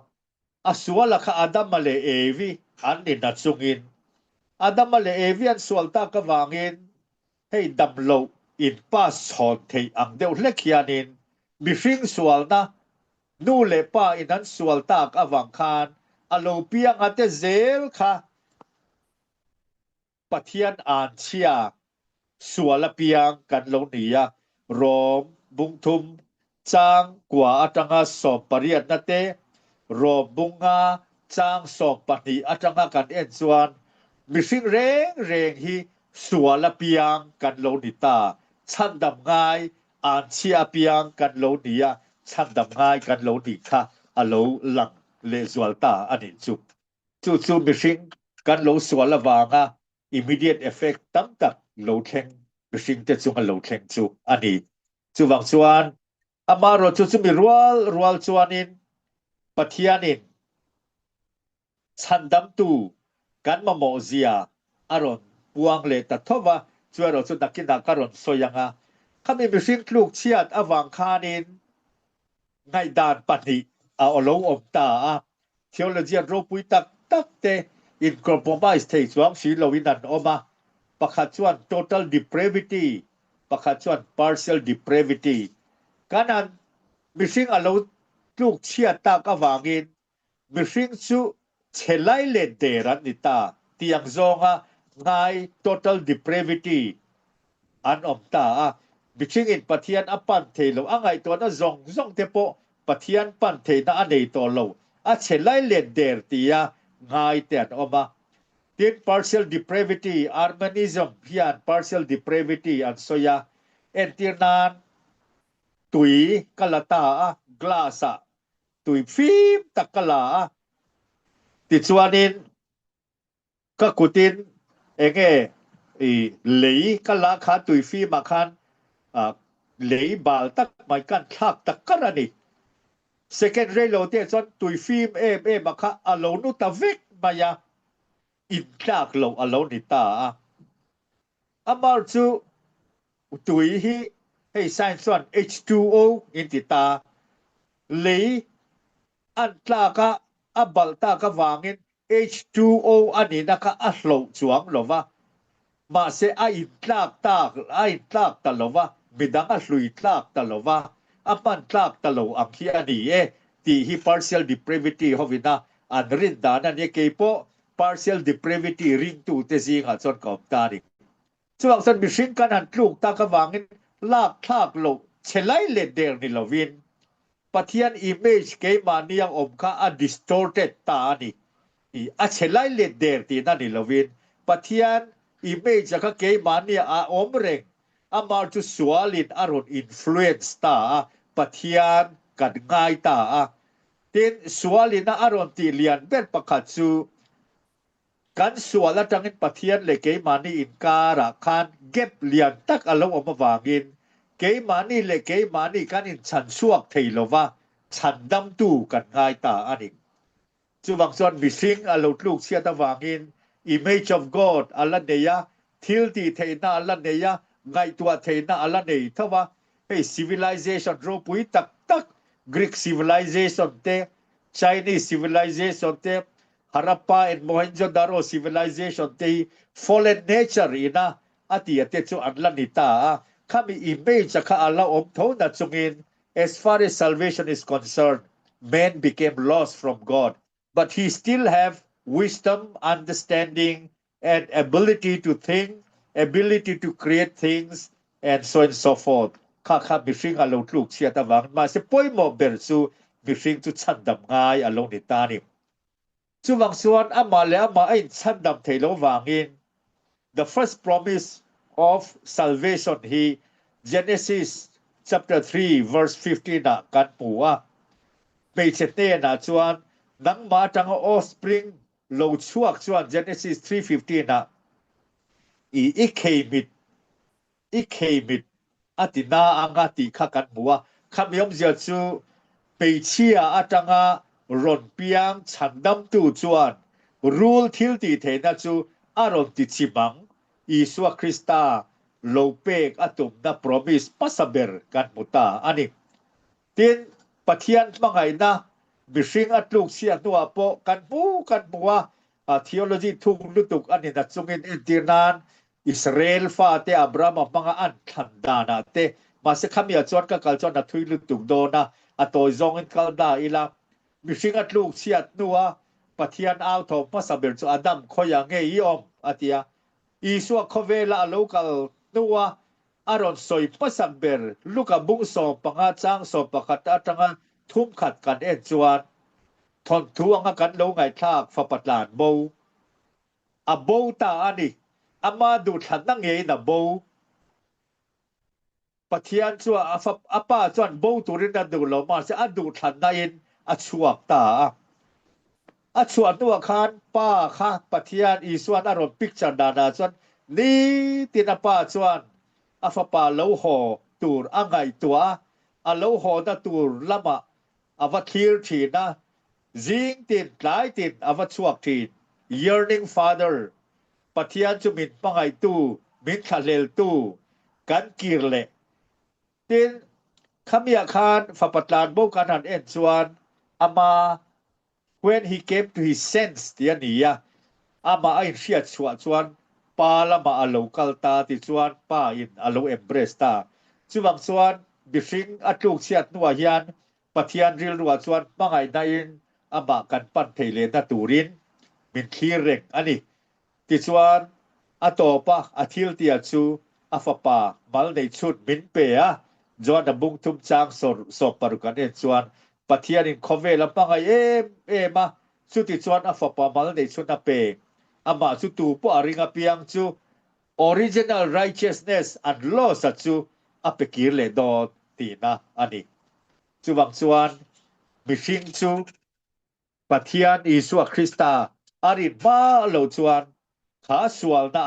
aswala kha adam male evi an ni na chungin adam male evi an swalta ka wangin hei dam lo in pa son thei ang deu lekhianin bising swalna nu le pa inan swalta ka awang khan alo piang ate zel kha pathian an chia swala piang kan lo nia rom bungthum chang kwa atanga som pariat na te rom bunga chang som pani atanga kan en chuan mising reng hi swala piang kan lo nita chandam ngai an chia piang kan lo nia chandam ngai kan lo ni kha alo lang le zwalta ani chu mising kan lo swala wanga immediate effect tam tak lo theng bising te chung lo theng chu ani chu wang chuan amaro chu mi rual chuanin pathianin chandam tu kan ma mo zia aron puang le ta thowa chuaro chu dakina karon soyanga khami bising tluk chiat awang khanin ngai dan pani olo om ta theology ro pui tak te in compromise thei chuang si lowinan oma pakhat chuan total depravity pakhat chuan partial depravity kanan mising alo tluk chia ta ka wangin mising chu chelai le deran nita tiang zonga ngai total depravity an omta mising in pathian apan thelo angai to na zong te po pathian pan the na anei to lo chelai le der tia ngai ten oma tin partial depravity armanism hian partial depravity an soya entirnan tui kalata glasa tui phim takala ti chuanin ka kutin enge lei kala kha tui phi ma khan lei bal tak mai kan thak tak karani second relo te chon tui phim ma kha alo nu ta vek maya in tlak lo alo ni ta amar chu tui hi hei science one H2O in ti ta lei an tlaka abalta ka wangin H2O ani na ka aslo chuang lova ma se in tlak ta lova midang aslui tlak ta lova apan tlak ta lo ang hi ani ti hi partial depravity hovina an rin dana ni ke po partial depravity ring tu te zinga chon kom ta ni chuang san bising kan an tluk ta ka wangin lak thak lo chelai le der ni lovin pathian image ke maniang om kha distorted ta ni chelai le der ti na ni lovin pathian image ka ke mania om reng amar chu swalin aron influence ta pathian kan ngai ta tin swalin na aron ti lian ber pakhat chu kan swala tangin pathian le ke mani in kara khan gap lian tak alo om wangin ke mani le ke mani kan in chan suak theilova chan dam tu kan ngai ta ani chu wang son bising alo tluk sia ta wangin image of God ala neya thil ti theina ala neya ngai tua theina ala nei thawa hey civilization ro pui tak Greek civilization te Chinese civilization te Harappa and Mohenjo-daro civilization te fallen nature ina ati ate chu anla nita kami image ka ala om thona chungin as far as salvation is concerned man became lost from God but he still have wisdom understanding and ability to think ability to create things and so forth kha mishing alo tluk sia ta wang ma se poimo ber chu mishing chu chandam ngai alo ni ta ni chu wang suan ama le ama ai chandam theilo wangin the first promise of salvation he Genesis chapter 3 verse 15 na kan puwa pe chete na chuan nang ma tang offspring lo chuak chuan Genesis 3:15 na i keimit atina anga ti kha kan muwa khamyom zia chu pe chia atanga ron piang chandam tu chuan rule thil ti theina chu aron ti chimang Isua Krista lo pek atum na promise pasaber kan muta ani tin pathian mangai na mishing atluk sia tua po kan buwa theology thung lutuk ani na chungin intirnan Israel fa te Abraham mga an thandana te mase khamia chon ka kalchon na thui lutuk do na atoi zong in kalda ila mishing atluk sia nuwa pathian aw tho pasaber chu Adam khoya nge iom atia Isua khovela local nuwa aron soi pasaber luka bungso panga chang so pakata tanga thum khat kan en chuan thon thuanga kan lo ngai thak fa patlan bo a bo ta ani ama du than na nge na bo pathian chu apa chuan bo turin na du lo ma se adu than na in a chuak ta a chuan tu khan pa kha pathian Isua aron picture dana chuan ni tinapa chuan afapa lo ho tur angai tua a lo ho da tur lama avathir thina jing tin tlai tin avachuak thin yearning father pathian chu min pangai tu min khalel tu kan kirle tin khamia khan fapatlan bo kanan en chuan ama when he came to his sense tiania ama ai sia chuan pa lama a local ta ti chuan pa in alo embrace ta chuwang chuan bishing atluk siat nuwa hian pathian ril ruwa chuan pangai na in ama kan pan theile na turin min thlir rek ani ti chuan atopa athil tia chu afapa mal nei chut min pe a John bung thum chang so parukan en chuan pathian in khove la pangai ema chu ti chuan afapa mal nei chut na pe ama chu tu po aringa piang chu original righteousness and law sa chu apekir le do ti na ani chuwang chuan mishing chu pathian Isua Krista arin ma lo chuan kha sual na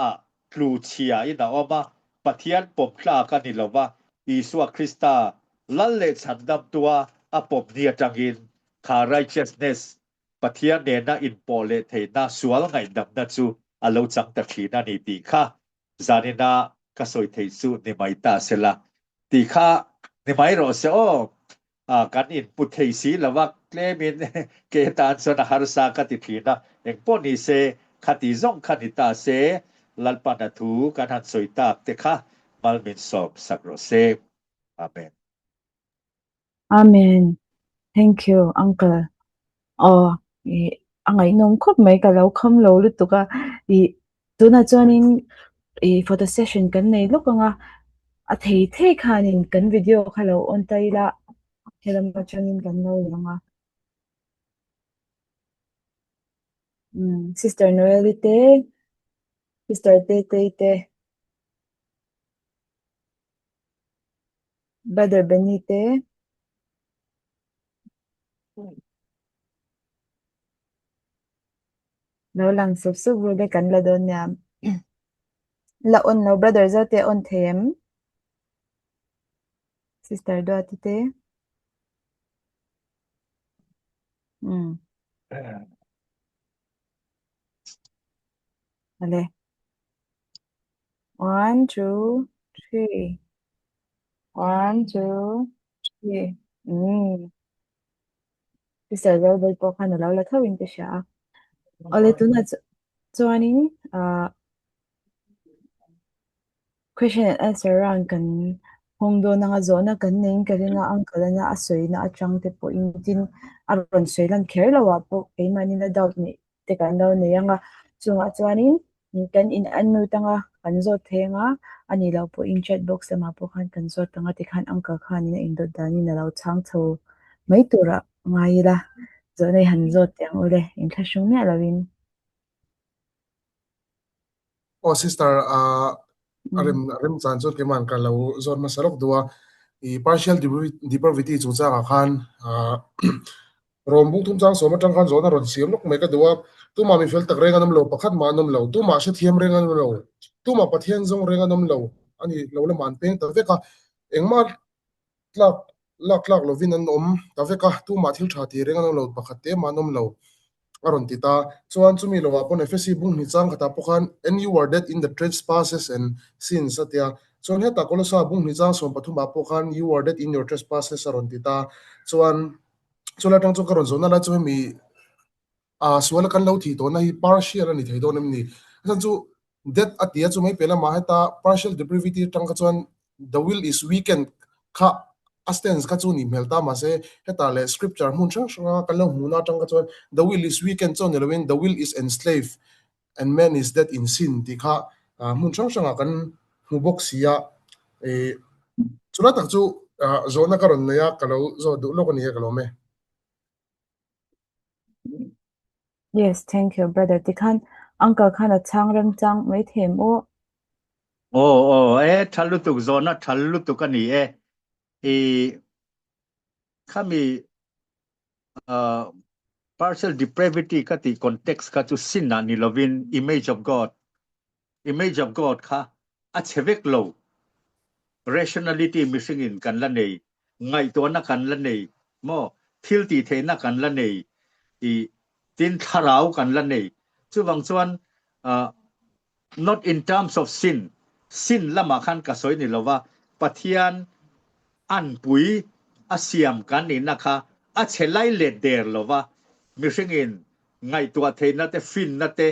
tlu chia ina oma pathian pom tla kan ni lova Isua Krista lalle chandam tua apom nia tangin kha righteousness pathian ne na in pole theina sual ngai dam na chu alo chang ta thina ni ti kha zanina kasoi thei chu ni mai ta sela ti kha ni mai ro se o kan in put thei si lawak klemin ke tan sona harsa ka ti thina eng poni se khati zong khanita se lalpana thu kan han soita te kha malmin sob sakro se amen Amen. Thank you, Uncle. Angai nong khop mai ka lo kham lo lu tu ka tuna chuanin for the session kan nei lokanga a thei khanin kan video khalo on taila helam chuanin kan lo langa Sister Noelite, Sister Tete, Brother Benite, lo lang sub le kan la don ya la on no brother zate on them Sister Doatite Ale 1 2 3 1 2 3 Sister Zelbel po kan lo la thawin te siya ole tuna chuanin question and answer round kan hongdo na nga zona kan ning kalinga uncle na asoy na atang te po intin aron soy lang care lawa po kay manila doubt ni te kan daw niya nga chunga chuanin kan in anu tanga kan zot thenga ani lo po in chat box ma po khan kan zot tanga ti khan angka khan in in dot dani na lo chang tho mai tura ngai la zo nei han zot yang ole in thashung me lawin sister rem chan chot ke man ka lo zon ma sarok duwa I partial depravity chu cha khan rom bung thum chang so ma tang khan zona ron siam lok me ka duwa tu ma mi fel tak renga nam lo pakhat ma nam lo tu ma she thiam renga nam lo tu ma pathian zong renga nam lo ani lo la man peng ta ve ka engma lak lovin an ta ve ka tu ma thil tha ti renga nam lo pakhat te ma nam lo aron tita chuan chumi lo wa pon fc bung ni chang khata pokhan and you were dead in the trespasses and sins atia chuan heta kolosa bung ni chang som pathuma pokhan you were dead in your trespasses aron tita chuan chula tang chu karon zona la chu mi suala kan lo thi to na hi partial ani thei do nam ni san chu death atia chu mai pela ma heta partial depravity tang ka chuan the will is weakened kha astens ka chu ni melta ma se heta le scripture mun chang chang kan lo huna tang ka chuan the will is weakened chon lewin the will is enslaved and man is dead in sin ti kha mun chang chang kan hu box sia chula tak chu zona karon na ya kalo zo du lo ko ni ka lo me yes thank you brother ti khan angka khan a chang rang chang mai them o thalu tuk zona thalu tuk ani kami partial depravity kati context ka chu sin na ni lovin image of god kha a chevek lo rationality missing in kan la nei ngai to na kan la nei mo thil ti the na kan la nei tin tharau kan la nei chu wang chuan not in terms of sin lama khan ka soi ni lowa pathian an pui asiam kan ni na kha a chelai le der lowa missing in ngai to the na te fin na te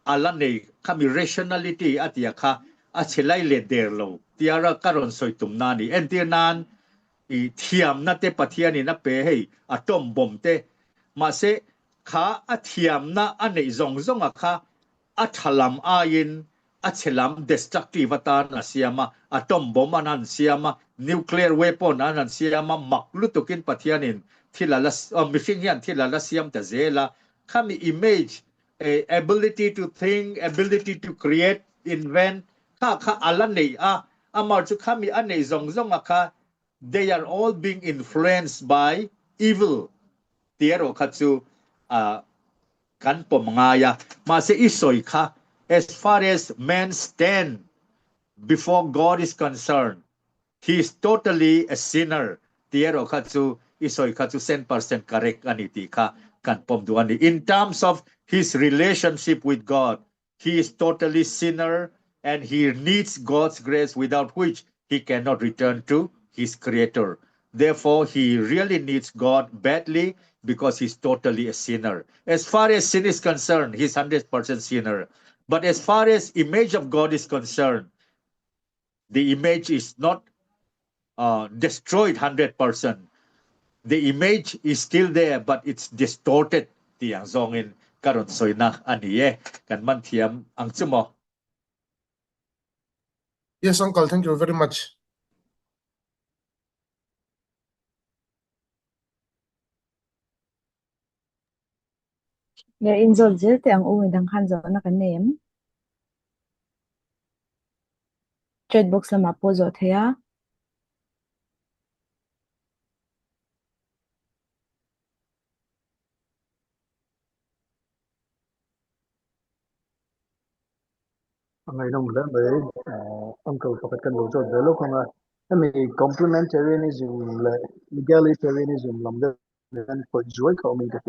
ala nei khami rationality atia kha a chelai le der lo tiara karon soi tum na ni entianan thiam na te pathian ni na pe hei atom bom te ma se kha a thiam na anei zong a kha a thalam ain a chelam destructive atan asiama atom bomb anan siama nuclear weapon anan siama maklutukin pathianin thilala missing yan thilala siam ta zela khami image ability to think ability to create invent kha ala nei amar chu khami anei zong kha they are all being influenced by evil tiero khachu kan pomngaya ma se isoi kha as far as man stand before God is concerned he is totally a sinner tiero khachu isoi khachu 100% correct ani ti kha kan pom duani in terms of his relationship with God he is totally sinner and he needs God's grace without which he cannot return to his creator therefore he really needs God badly because he's totally a sinner as far as sin is concerned he's 100% sinner but as far as image of God is concerned the image is not destroyed 100% the image is still there but it's distorted tiang zongin karon soina ani kan man thiam ang chumo yes uncle thank you very much le in zol zel te ang uwi dang khan zo na kan nem chat box la ma po zo thea ngai nong le be uncle pakat kan lo jot de lo khanga ami complementarianism le egalitarianism lam de kan ko joy ko mi ka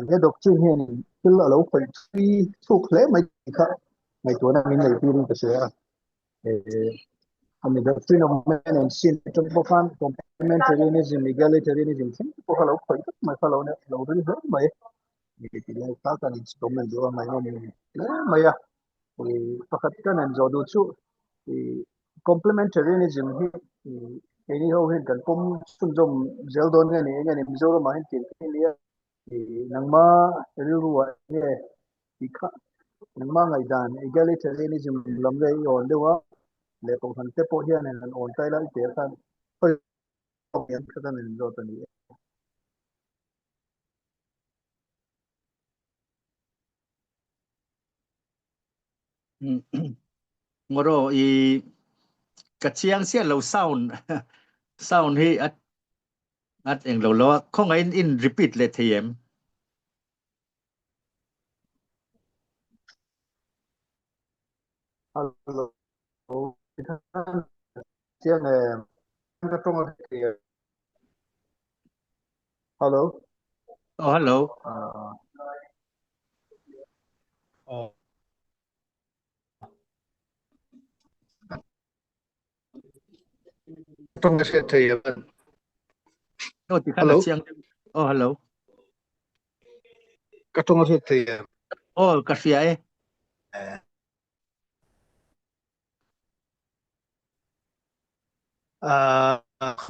he doctrine he ni til lo ko tri thuk le mai kha mai to na min nei pi rin ka se ami doctrine of man and sin to ko fan complementarianism egalitarianism sin ko lo ko mai fa lo ne lo ri ho mai ni ti le ta kan instrument do mai no mai ya fakat kan an jodu chu complementarianism hi any ho hin kan pom sum jom zeldon ne mizoram hin tin ni nangma riru wa ne ikha nang mga idan egalitarianism lamde yon dewa le ko han te po hian an on tai la te kan oi yan kan en do tani ngoro I kachiang sia lo sound sound hi at eng lo lo khong in repeat le them hello chiang ka tong hello oh hello tong se te oh ti Hello? chiang oh hello ka tong se te oh ka sia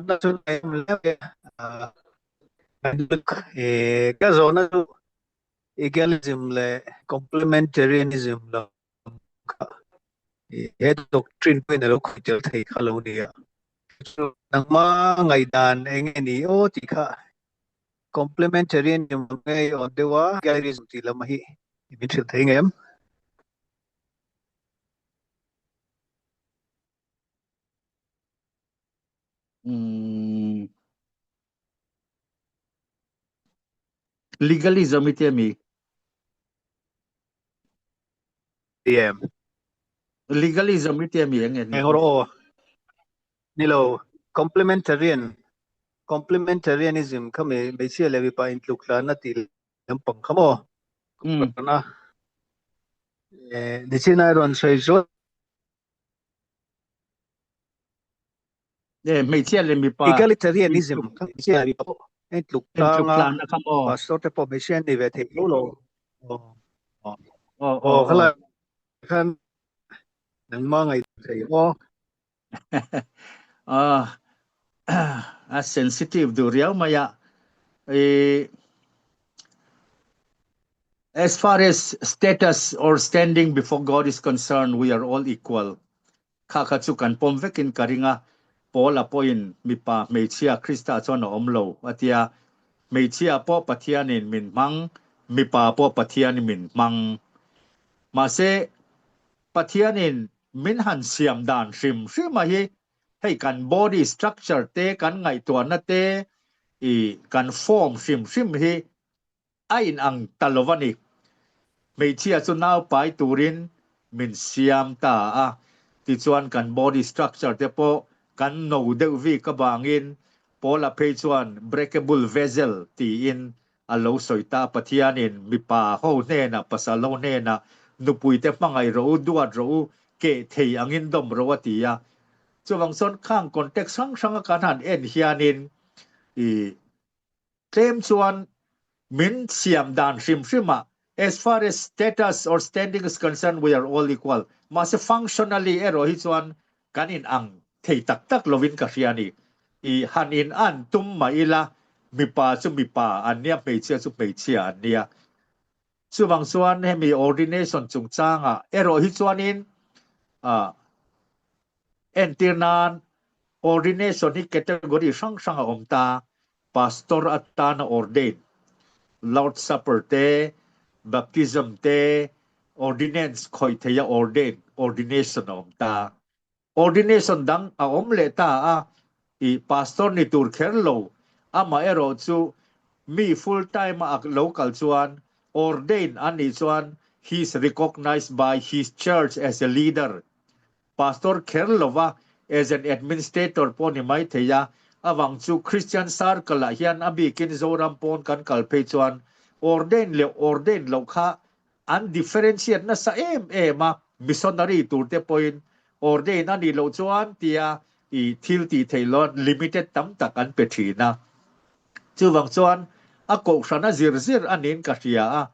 na tu em le ka zona egalism le complementarianism la he doctrine pe na lo khujal thai khalo dia nang ma ngai dan eng ni o ti kha complementarianism ngai on dewa egalism ti la mahi mi thil thai ngem legalism itemi em legalism itemi eng ngoro nilo complementarianism kame me sia le pa intlukla na til lampang khamo na de china ron sai zo me chia le mi pa egalitarianism kame sia ri pa intlukla na kamo pastor te po me sia ni ve the lo oh khala kan nang ma ngai thai a sensitive du riau maya as far as status or standing before God is concerned, we are all equal. Kakatsukan pomvekin karinga pola poin mipa meichia Krista chona omlo atia meichia po pathianin min mang mipa po pathianin min mang mase pathianin min han siam dan sim ma hiให้กัน body structure เตกันไงตัวนะเตกัน form ซิมhi ai ang talovaniไม่เชียสุนาวไปตูรินมินเสียมตาติจวนกัน body structure เตโปกันโนเดวีกบางอินโปละเพจวน breakable vessel ตีอินอโลสอยตาปะเทียนินมีป่าโฮเนนะปะสะโลเนนะนุปุยเตปังไงรู้ดวดรู้เกเทอังอินดมรู้ติยาจวังสนข้างคอนเท็กซ์สังการหันเอ็นเฮียนินเตมชวนมินเสียมดานซิมas far as status or standing is concerned, we are all equal. Mas functionally ero hi chuan kanin ang thei tak lovin ka riani hanin an tum maila mipa chu mipa ania peichia chu peichia ania chuwang chuan hemi ordination chungchanga ero hi chuanin entirnan ordination hi category sang omta pastor atana ordain Lord Supper te baptism te ordinance khoi theya ordination omta ordination dang omle ta pastor ni tur kherlo ama ero chu mi full time local chuan ordain ani chuan he is recognized by his church as a leader pastor kherlova as an administrator poni mai theya awang chu Christian circle la hian abikin zoram pon kan kalpe chuan ordain lo kha undifferentiate na sa ma missionary turte point ordain ani lo chuan tia thil ti thailon limited tam takan petrina chuwang chuan ko sana zir anin ka ria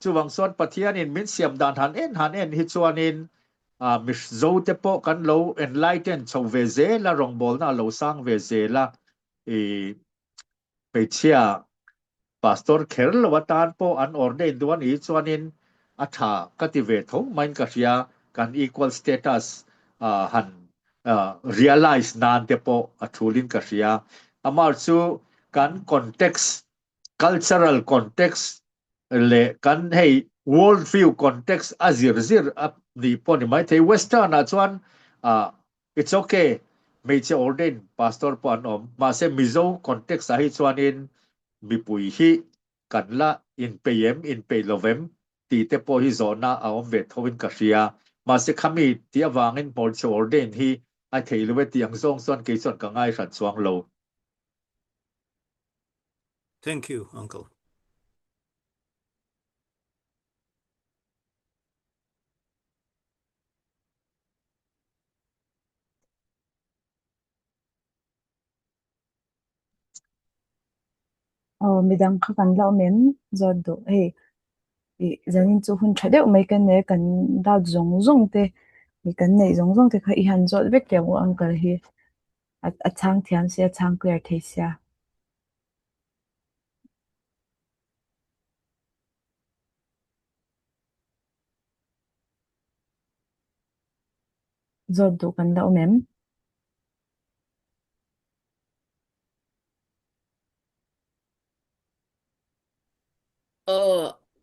chuwang chuan pathianin min siam dan han en hi chuanin mis zote po kan lo enlighten chau ve zela rong bol na lo sang ve zela pechia pastor kherlo watan po an ordain duan hi chuanin อัฐากติเวทงมันกะเสียกัน equal statusหันrealize นานเตปออัทุลินกะเสียอามาซูกัน context cultural context เลกันให้ world view context azir ni po ni mai thei western a chuan it's okay me che ordain pastor po an om ma se mizo context a hi chuanin mi pui hi kan la in pm in peilovem ti te po hi zona a om ve thowin ka ria ma se khami ti awangin pol che ordain hi a thei luwe tiang zong son ke son ka ngai ran chuang lo. Thank you, Uncle. midang kha kan lau mem zot do he i zanin chu hun thade mai kan ne kan da zong te mi kan nei zong te kha i han zot vek le mo uncle hi a chang thiam sia chang clear the sia zot do kan lau mem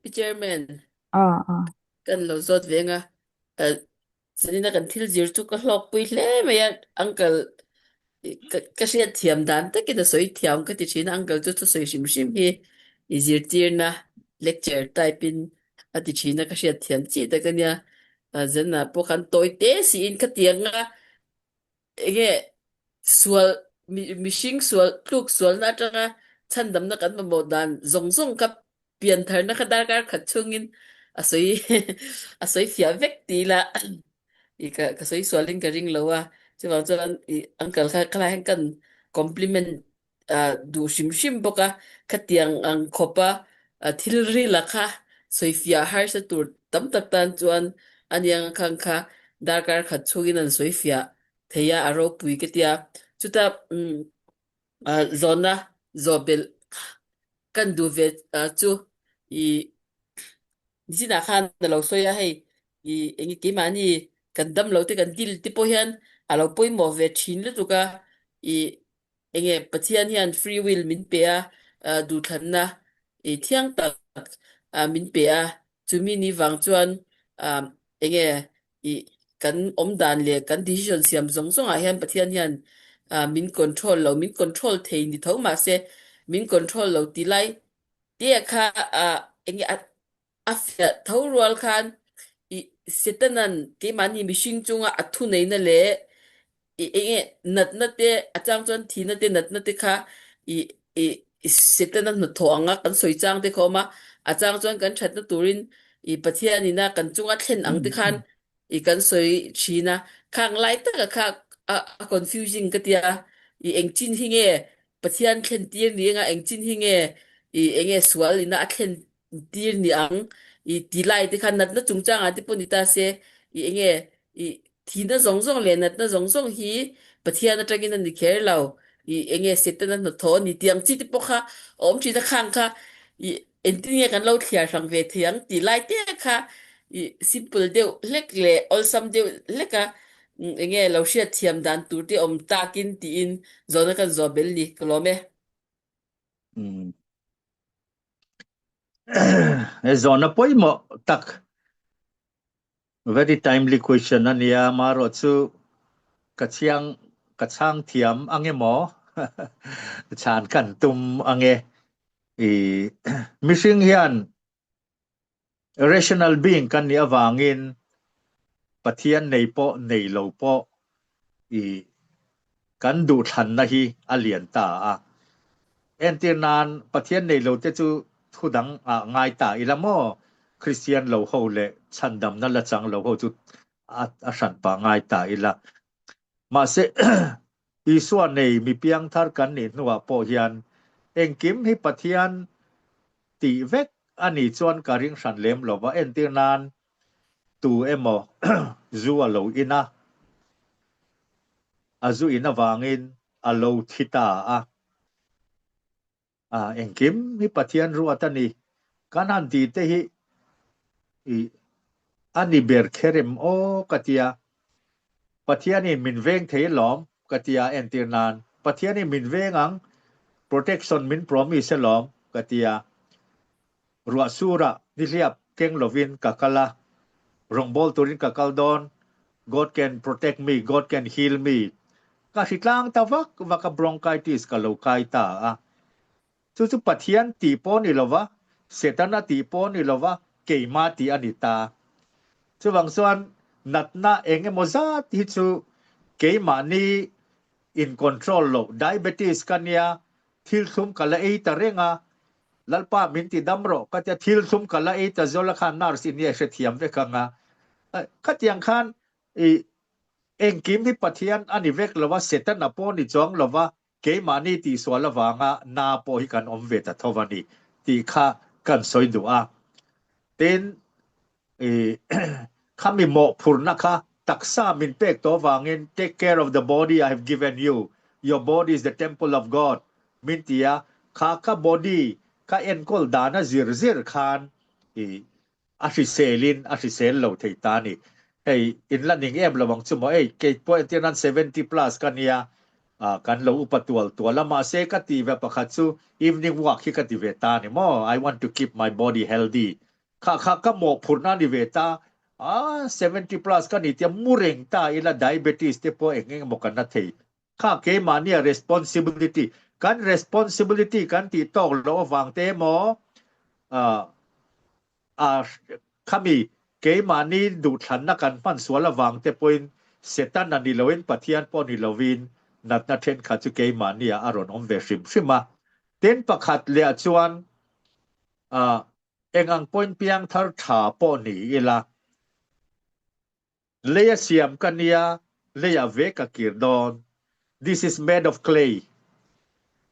พี่ Chairman กันเราสดเวงสันนี้กันทิลจิรทุกหลอกปุยเล่ไม่ยังอังเกิลก็เสียเทียมดันแต่กินสวยเทียมก็ติดชินอังเกิลจุดสวยชิมฮีอีจิรตีร์นะเลคเชอร์ไตปินติดชินก็เสียเทียมจีแต่กันเนี่ยฉันน่ะพวกกันตัวเตสินก็เตียงส่วนมิชิงส่วนลูกส่วนน่าจะฉันดำนักกันมาหมดดันส่งกับเปลี่ยนเธอนะคะดาการขัดช่วงนี้สวยเสียเวกตีละอีกก็สวยส่วนลิงกับริงแล้วว่าจะว่าจะอังเกิลค่ะคล้ายกันคอมพลีเมนต์ดูชิมปกะขัดเตียงอังคบทิลรีละค่ะสวยเสียหายสตูดตั้มตันจวนอันยังคังค่ะดาการขัดช่วงนี้นั่นสวยเสียเทียอารมณ์ปุยกติยาจุดzona zobel kan du ve chu i nisina khan da lo soya hei i engi ki mani kan dam lo te kan dil ti po hian alo poi mo ve thin le tuka i enge pathian hian free will min pe du thanna i thiang tak min pe chumi ni wang chuan enge i kan om dan le kan decision siam zong a hian pathian hian min control thei ni thoma se min control lo ti lai te kha enge afia thorwal khan i setanan ke mani mishing chunga athu nei na le enge natna te achang chon thina te natna te kha i setanan no thoanga kan soichang te khoma achang chon kan thatna turin i pathiani na kan chunga thlen ang te khan i kan soi china khang lai ta kha confusing ka tia i engchin hinge pathian thlen tir ni nga engchin hinge i enge swal ina thlen tir ni ang i tilai te khan nat na chungchang ati ponita se i enge i thina zong le nat na zong hi pathian atagin ni kher law i enge setana no tho ni tiang chi ti pokha om chi ta khang kha i entinge kan lo thiar sang ve thiang tilai te kha i simple deu lek le olsam deu leka enge lo sia thiam dan tur ti om takin ti in zona kan zobel ni klome zona poi mo tak very timely question ania maro chu kachang thiam ange mo chan kan tum ange missing hian rational being kan ni awangin pathian nei po nei lo po kan du than na hi alian ta entirnan pathian nei lo te chu thudang ngai ta ilamo christian lo ho le chandam na la chang lo ho chu a san pa ngai ta ila ma se iswa nei mi piang thar kan ni nuwa po hian engkim hi pathian ti vek ani chuan karing san lem lo wa entirnan tu emo zuwa lo ina azu ina wangin alo thita engkim hi pathian ru atani kanan ti te hi อันนี้เบร์เคเรมโอกะเตียปะเทียนี่มินเวงเทหลอมกะเตียเอนตินานปะเทียนี่มินเวงอัง protection มิน promise หลอมกะเตียรัวสูระนิเลียบเก่งลวินกะกะละรองบอลตุรินกะกะลดอน God can protect me God can heal me กะสิตลางตะวักวะกะ bronchitis กะโลไคตาอะสุปะเทียนตีปอนี่ลวะเสตนาตีปอนี่ลวะเกยมาตีอนิตาสุวังส่วนนัดนาเองโมซาที่สุเกยมานี in control โล diabetes กันเนี่ยทิลซุมกะละเอตะเรงาลัลปามินติดัมโรก็จะทิลซุมกะละเอตะโซละคานนาร์สิเนียเชเทียมเวกังาก็ยังคันเองกิมที่ปะเทียนอันนี้เวกลวะเสตนาปอนี่จองลวะเกยมานีตีสวละวางานาโปหิกันอมเวตะทวานีตีค่ากันสอยดูอาเต็นข้ามีหมอพูรนะคะตักษามินเปกตัววางิน take care of the body I have given you your body is the temple of God มินเตียข้าข้า body ข้าเอ็นกอลดานะซิรคานอาชิเซลินอาชิเซลโลเทตานีอินละนิงเอ็มระวังจุมเกยปอยเตนัน70 plus กันเนี่ยกันเราอุปตัวละมาเซกติเวปะคัตซู evening walk ฮิกติเวตานี่มอ I want to keep my body healthy ข้าก็หมอพูรนานิเวตา70 plus กันนี่เตียมุเรงตาอิละ diabetes เตปอเองมกันนะเทข้าเกมาเนี่ย responsibility กัน responsibility กันติตอกเราวางเตมอข้ามีเกมานี่ดูทันนะกันปันสวละวางเตปอยเสตันนันดิลวินปะเทียนปอนิลวินนัดนาเทนขัดจุเกมานี่อารอนอมเวชิมมาเต็นประคัดเลียจวนเองอังปอยเปียงทาร์ถาปอนี่อีละเลียเสียมกันเนี่ยเลียเวกกิรดอน this is made of clay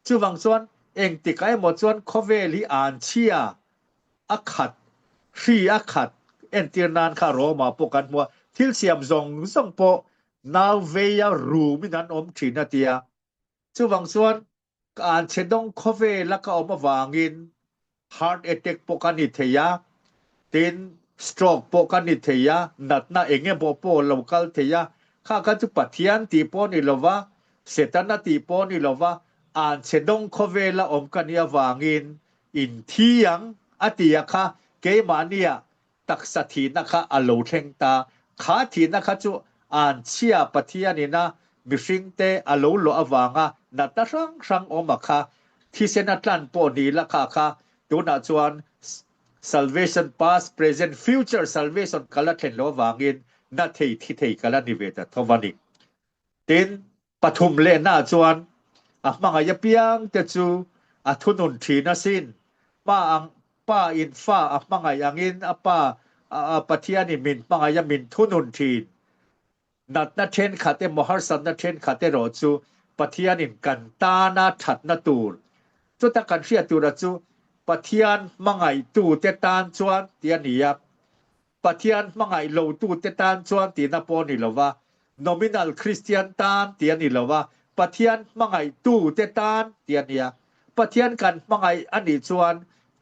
จุวังส่วนเองติกายหมดส่วนโคเวลีอ่านเชียอักขัดชีอักขัดเอ็นตีนานคารอมาปกันมัวทิลเสียมซองปอนาวเวียรูมินันอมทีนาเตียจุวังส่วนการเชดงโคเวละก็ออกมาวางิน heart attack ปกันนิเทียติน stroke ปกันนิเทียนัดนาเองปอ local เทียข้าก็จุปะเทียนตีปอนี่ลวะเสตนาตีปอนี่ลวะอ่านเชดงโคเวละอมกันยาวางินอินเทียงอติยะค่ะเกมาเนียตักสถีนะคะอโลเทงตาขาทีนะคะจุอ่านเชียปะเทียนี่นะมิสิงเตอโลโลอวางานัตรังอมะค่ะที่เซนัตลันปอนีละค่ะตัวนาจวน salvation past present future salvation กะละเทนโลวางินนาเทที่เทกะละนิเวตะทวานิตินปฐุมเลนาจวนมังอายเปียงเตจูทุนุนทีนะสินป้าอินฟ้ามังอายังอินป้าปะเทียนี่มินมังอายมินทุนุนทีนัดนาเทนขัดเตมหาสันนาเทนขัดเตโรจูปะเทียนินกันตานาถัดนาตูรจุตะกันเสียตูรจูปะเทียนมังไอตูเตตานจวนเตียนียปะเทียนมังไอโลตูเตตานจวนตีนาปอนี่ลวะ nominal Christian ตานเตียนี่ลวะปะเทียนมังไอตูเตตานเตียนียปะเทียนกันมังไออันนี้จวน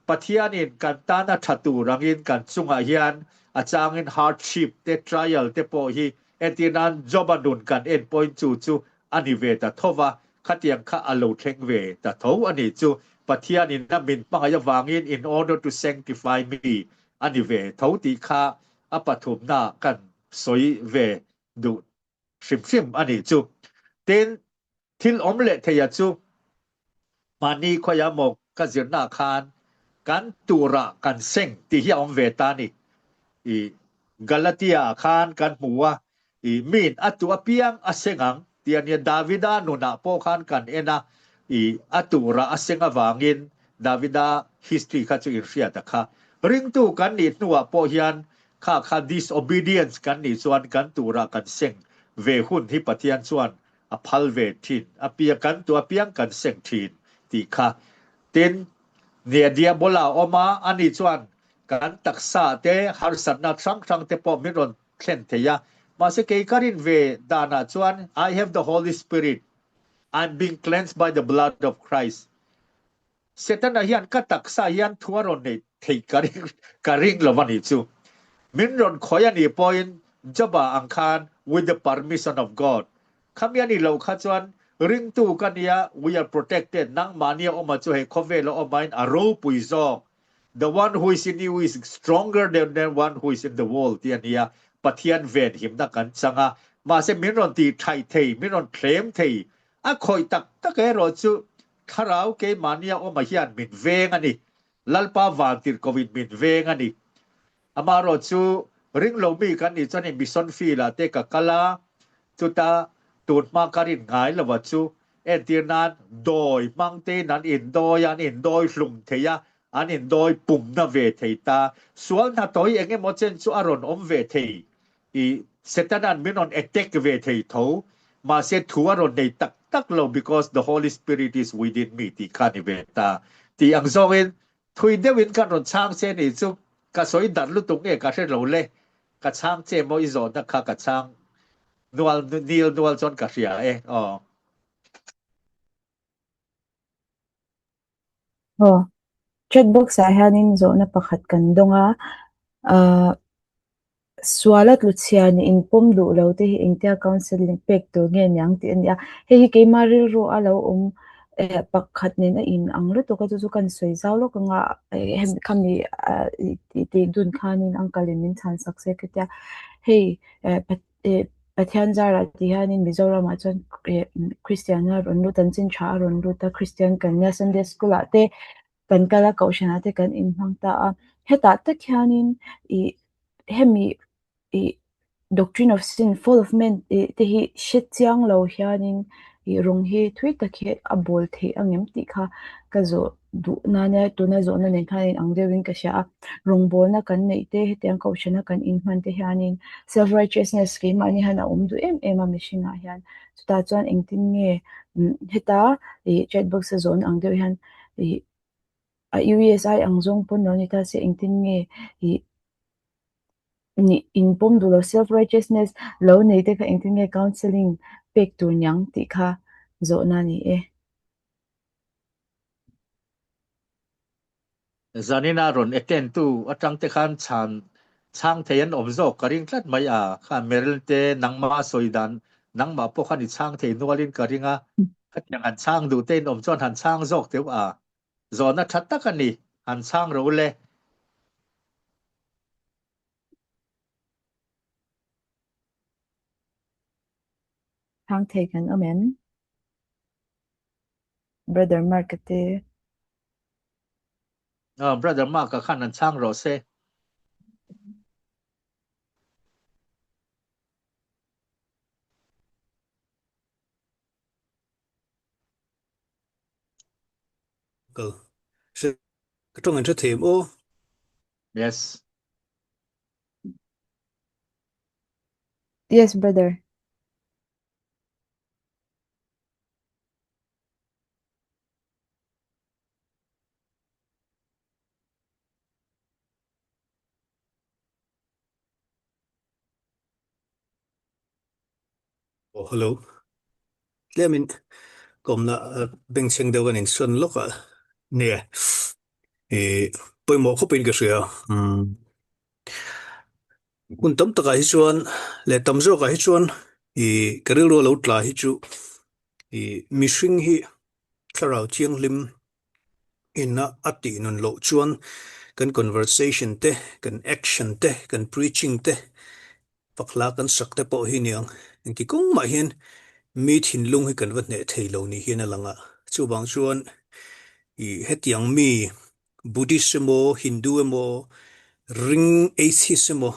ปะเทียนินกันตานาถัดตูรังอินกันสุงอาเฮียนอาจางอิน hardship เต trial เตปอฮีเอตินันจอบันดุนกัน end point จูอันนี้เวตะทว่าขัดยังข้าอโลเทงเวตะทวอันนี้จูปะเทียนินนะมินปังยาวางอิน in order to sanctify me อันนี้เวทวติข้าอปฐุมนากันสวยเวดูชิมอันนี้จูเต็นทิลอมเลเทียจูมานีขยามกกะเสียนาคานกันตุระกันเซ็งที่เฮียอมเวตานี่กาลาเตียคานกันมัวมีนอตุอเปียงอเซงังเตียนี่ดาวิดานุนาโปคานกันเอนะอตุระอเซงวางินดาวิดา history คัจอินเสียตะค่ะริงตูกันนี่นัวโปเฮียนค่า disobedience กันนี่ส่วนกันตุระกันเซ็งเวหุนที่ปะเทียนส่วนอภัลเวทินอเปียกันตัวเปียงกันเซ็งทินตีค่ะเต็นเนียเดียโบลาออกมาอันนี้ส่วนการตักษาเตหารสันนาครั้งเตปอมิรอนเคลนเทียมาสเกยการินเวดานาส่วน I have the Holy Spirit I'm being cleansed by the blood of Christ เสตันเฮียนก็ตักษาเฮียนทัวรอนเนเทการิงละวันนี้จู min ron khoyani point jaba angkhan with the permission of God khamyani lo kha chuan ring tu kania we are protected nang mania oma chu he khove lo omain aro puizok the one who is in you is stronger than the one who is in the world tiania pathian ven him na kan changa ma se min ron ti thai thei min ron claim thei a khoi tak tak e ro chu tharau ke mania oma hian min veng ani lalpa wang tir covid min veng ani amaro chu ring lo mi kan ni chani mission fi la te ka kala chuta tut ma karin ngai la wa chu entinan doi mangte nan in doi an in doi hlum theya an in doi pum na ve theita sual na toi enge mo chen chu aron om ve thei I setanan minon attack ve thei tho ma se thuaron nei tak tak lo because the Holy Spirit is within me ti khani ve ta ti ang zongin thui dewin kan ron chang se ni chu ka soi dan lu tung e ka se lo le ka chang che mo I zon na kha ka chang nual nil nual chon ka ria Chatbox sa hianin zo na pakhat kan donga swalat lucia ni in pom du lo te hi intia counseling pek to nge nyang ti ania hei ke maril ro alo pakhat ni na in anglo to ka chu kan soi zaw lo ka nga hem kami ti dun khanin angkalimin chan sakse kya hei pathian zara ti hanin mizoram a chon christiana ron lu tan chin tha ron lu ta christian kan ya sunday school ate kan kala kaushana te kan in hangta heta ta khanin hemi doctrine of sin full of men te hi shit chiang lo hianin rong hi thui takhe abol the angem ti kha ka zo du na ne tu na zo na ne khanin angdewin ka sha rong bol na kan nei te hetiang kaushana kan in man te hianin self righteousness ke mani hana du em a mishinga hian chuta chuan engtin nge heta chatbox zone angdew hian UESI angzong pon no ni ta se engtin nge ni in pom du lo self righteousness lo nei te ka engtin nge counseling pek tu nyang ti kha zo na ni zanina ron attend tu atang te khan chan chang theyan obzo karing tlat mai kha meril te nangma soidan nangma po khan chang the nualin karinga khatyang an chang du te om chon han chang zok te zona thatta kani han chang ro le hang taken amen brother Mark te brother Mark ka khan an chang ro se trong anh thêm ô yes yes brother oh hello le min kom na beng seng de gan in sun loka ne poi mo ko pin ka sia kun tam taka hi chuan le tam zo ka hi chuan karil ro lo tla hi chu mishing hi tharau chiang lim inna ati nun lo chuan kan conversation te kan action te kan preaching te pakla kan sakte po hi niang ki kung ma hian mi thin lung hi kan wat ne thei lo ni hian alanga chu bang chuan hetiang mi buddhism mo hindu mo ring atheism mo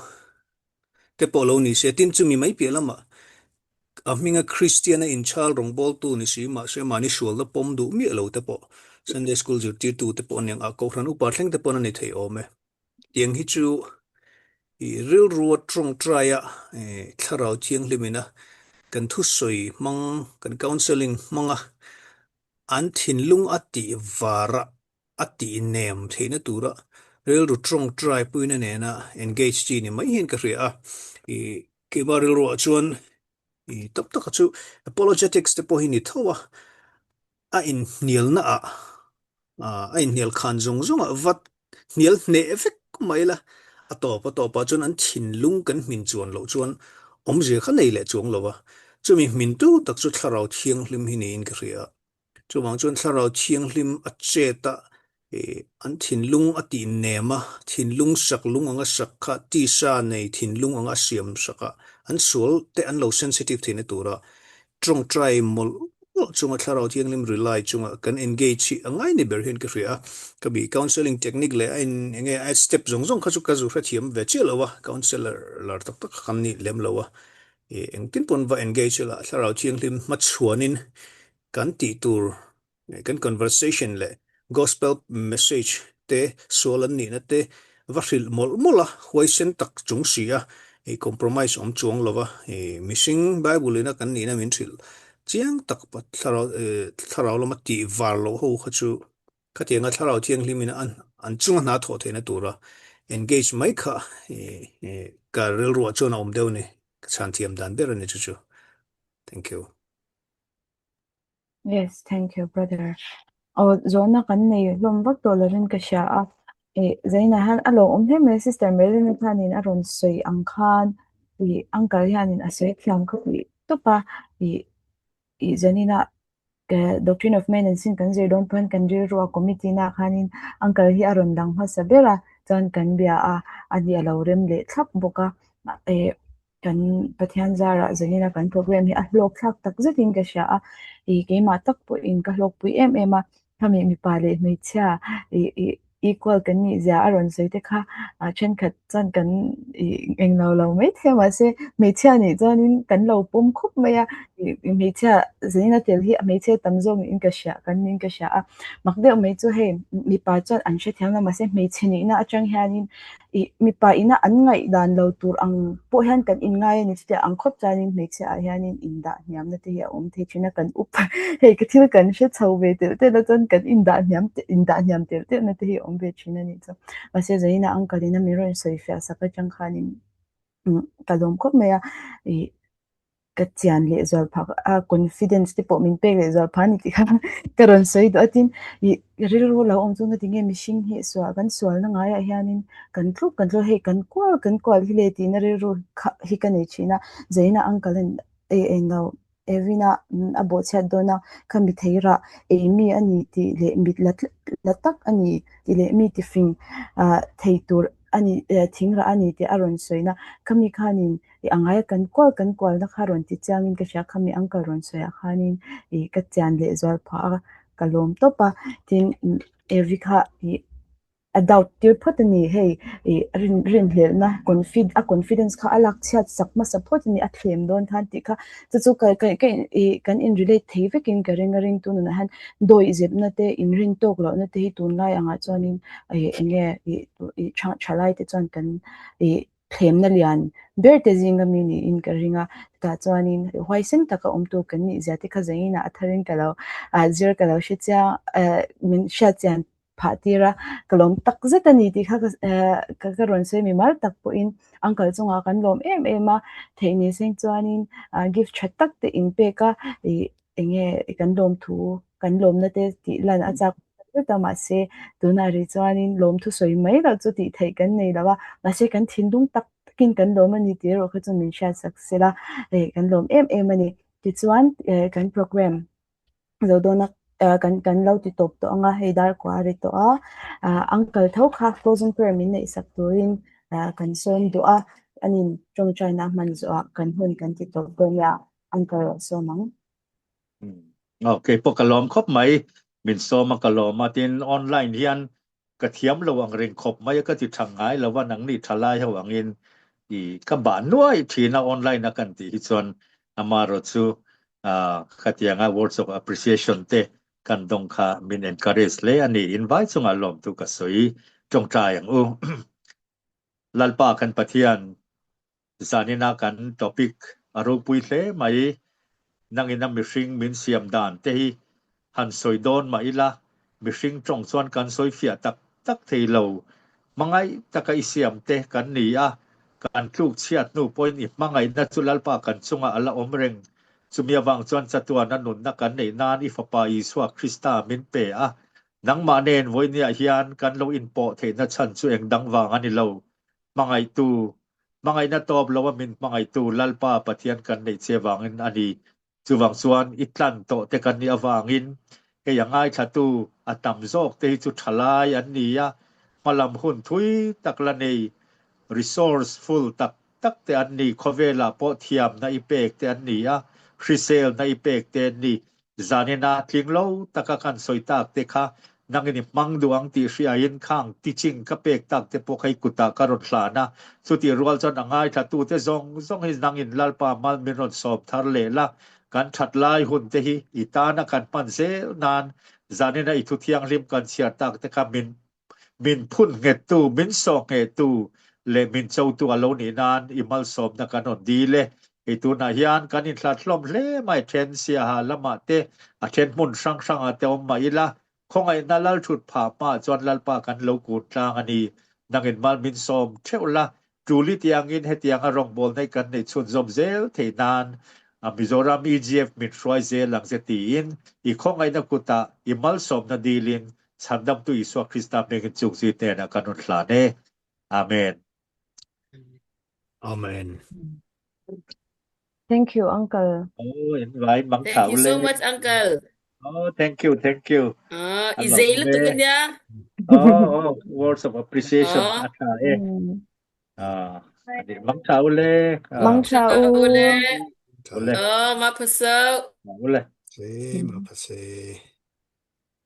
te po lo ni se tin chu mi mai pe lama aminga christian in chal rong bol tu ni si ma se mani shul da pom du mi lo te po sunday school ju ti tu te po nyang a ko ran upar thleng te po na ni thei ome tiang hi chu real road trong traya tharau chiang limina kan thu soi mang kan counseling manga an thin lung ati vara ati nem theina tura real ru trong try puina ne na engage chi ni mai hin ka ria ke baril ro chuan tap tak chu apologetics te po hi ni thowa a in nial na a in nial khan zong zong vat nial ne effect maila atop chuan an thin lung kan hmin chuan lo chuan omje kha nei le chuang lo wa chumi hmin tu tak chu tharau thiang hlim hi ni in ka ria chuwang chuan tharau thiang hlim a cheta an thin lung ati nema thin lung sak lung anga sakha ti sa nei thin lung anga siam saka an sual te an lo sensitive thine tura trong try mol chunga tharau thiang lim rely chunga kan engage chi angai ni ber hin ka ria ka bi counseling technique le in nge a step zong kha chu ka zu thiam ve che lawa counselor lar tak khan ni lem lawa engtin pon va engage la tharau thiang lim ma chuanin kan ti tur kan conversation le gospel message te solan ni na te varil mola hoisen tak chung sia compromise om chuang lawa missing bible na kan ni na min thil chiang tak pat tharau lo ma ti var lo ho khachu khatenga tharau thiang hlimina an chung na tho the na tura engage mai kha ka rel ro chona om deu ni chan thiam dan ber ni chu thank you Yes, thank you, brother. Zona kan nei lom vak dollarin ka sha zaina han alo me sister Melin thanin aron soi angkhan uncle hanin asoi thlam kha topa zanina doctrine of men and sin kan je don pan kan je ro committee na khanin uncle hi aron dang ha sabera chan kan bia ani alo rem le thap boka kan pathian zara zanina kan program hi lok thak tak zatin ka sha ke ma tak po in ka lok pui ma thami mi pale me cha equal kan ni za aron sei te kha chen khat chan kan eng lo me thema se me cha ni chanin kan lo pum khup me ya me cha zanina tel hi me cha tamzong in ka sha kan nin ka sha makde me chu he mi pa chan an she thang ma se me chini na achang hanin mi pa ina an ngai dan lo tur ang po han kan in ngai ni te ang khop chanin me cha hanin in da nyam na te ya the china kan up he ka thil kan she chau ve te la chan kan in da nyam te na te hi om ve china ni cha ma se zaina ang kalina mi ro soi fa sa ka chang khanin kalom khop me ya ka chian le zor phak confidence te po min pe le zor phani ti kha karon soi do atin ril ro la om chung na tinge mishing he so kan swal na nga ya hianin kan tlu he kan kwal hi le ti na ro hi kan e china zaina uncle engau evina abo chat dona kami theira mi ani ti le mit latak ani ti le mi ti fing theitur ani thingra ani ti aron soina kami khanin angai kan kwal na kharon ti changin ka sha khami uncle ron soya khanin ka chan le zor pha kalom topa tin evika adult tir photani hey rin hlel na confidence kha alak chat sakma support ni athlem don than ti kha chu kan in relate thevekin ka ring tu na han doi zep na te in ring tok lo na te hi tun lai anga chonin enge chalai te chon kan thlem na lian berte jinga mini in ka ringa ta chonin hoisen taka omtu kan ni zati kha zaina atharin kalo zir kalo shicha min sha chan phatira kalom tak zatani ti kha ka ron se mi mal tak po in uncle chunga kan lom ma theini seng chuanin gift that tak te in pe ka enge kan lom thu kan lom na te ti lan achak ta ma se tuna ri chuanin lom thu soi mai la chu ti thei kan nei lawa ma se kan thindung tak kin kan lom ani ti ro kha chu min sha saksela kan lom ani ti chuan kan program zodona kan lo ti top to anga heidar kwari to uncle tho kha closing prayer min nei sak turin kan som do anin trong china man zo kan hun kan ti top do ya uncle so mang okay po kalom khop mai min so ma kalom tin online hian ka thiam lo ang ring khop mai ka ti thangai lawa nang ni thalai hawangin ka ba nuai thina online na kan ti hi chon amaro chu khatianga words of appreciation te kan dong kha min encourage le ani invite sunga lom tu ka soi tong trai ang lalpa kan pathian zanina kan topic aro pui hle mai nangina mishing min siam dan te hi han soi don mai la mishing trong chuan kan soi fia tak thei lo mangai takai siam te kan ni kan tluk chiat nu point i mangai na chulalpa kan chunga ala omreng chumia wang chuan chatua na nun na kan nei nan i fapa Isua Krista min pe nang ma nen voinia hian kan lo in po the na chan chu eng dang wang ani lo mangai tu mangai na top lawa min mangai tu lalpa pathian kan nei chewangin ani chuwang chuan itlan to te kan ni awangin ke yangai thatu atam zok te chu thalai an ni ya malam hun thui takla nei resourceful tak te an ni khovela po thiam na ipek te an ni ya hrisel na ipek te ni zanena tlinglo takakan soitak te kha nangini mangduang ti hriain khang teaching ka pek tak te pokai kuta karon thlana chuti rual chon angai thatu te zong hi nangin lalpa mal minron sop thar le la kan thatlai hun te hi itana kan pan se nan zanena ithu thiang lim kan siar tak te kha min phun nge tu min so nge tu le min chau tu alo ni nan imal som na kanon di le itu na hian kanin thlatlom hle mai then sia ha lama te a then mun sang a te om mai la khongai na lal thut pha pa chon lalpa kan lo ku tlang ani nangin mal min som theula tuli tiangin hetiang a rong bol nei kan nei chun zom zel theinan a Mizoram EGF mit roi zel lang se tin I khongai na kuta imal som na dilin chandam tu Iswa Krista mengin chuk si te na kanon thlane amen Amen. Thank you, Uncle. oh invite mang Thank thau you le so much, Uncle. oh thank you Izay Hello, tu kan ya. oh words of appreciation Oh. ata Adi mang thau le Mang Sao Chau. le. Boleh. Oh, mapasau. Boleh. Mapase.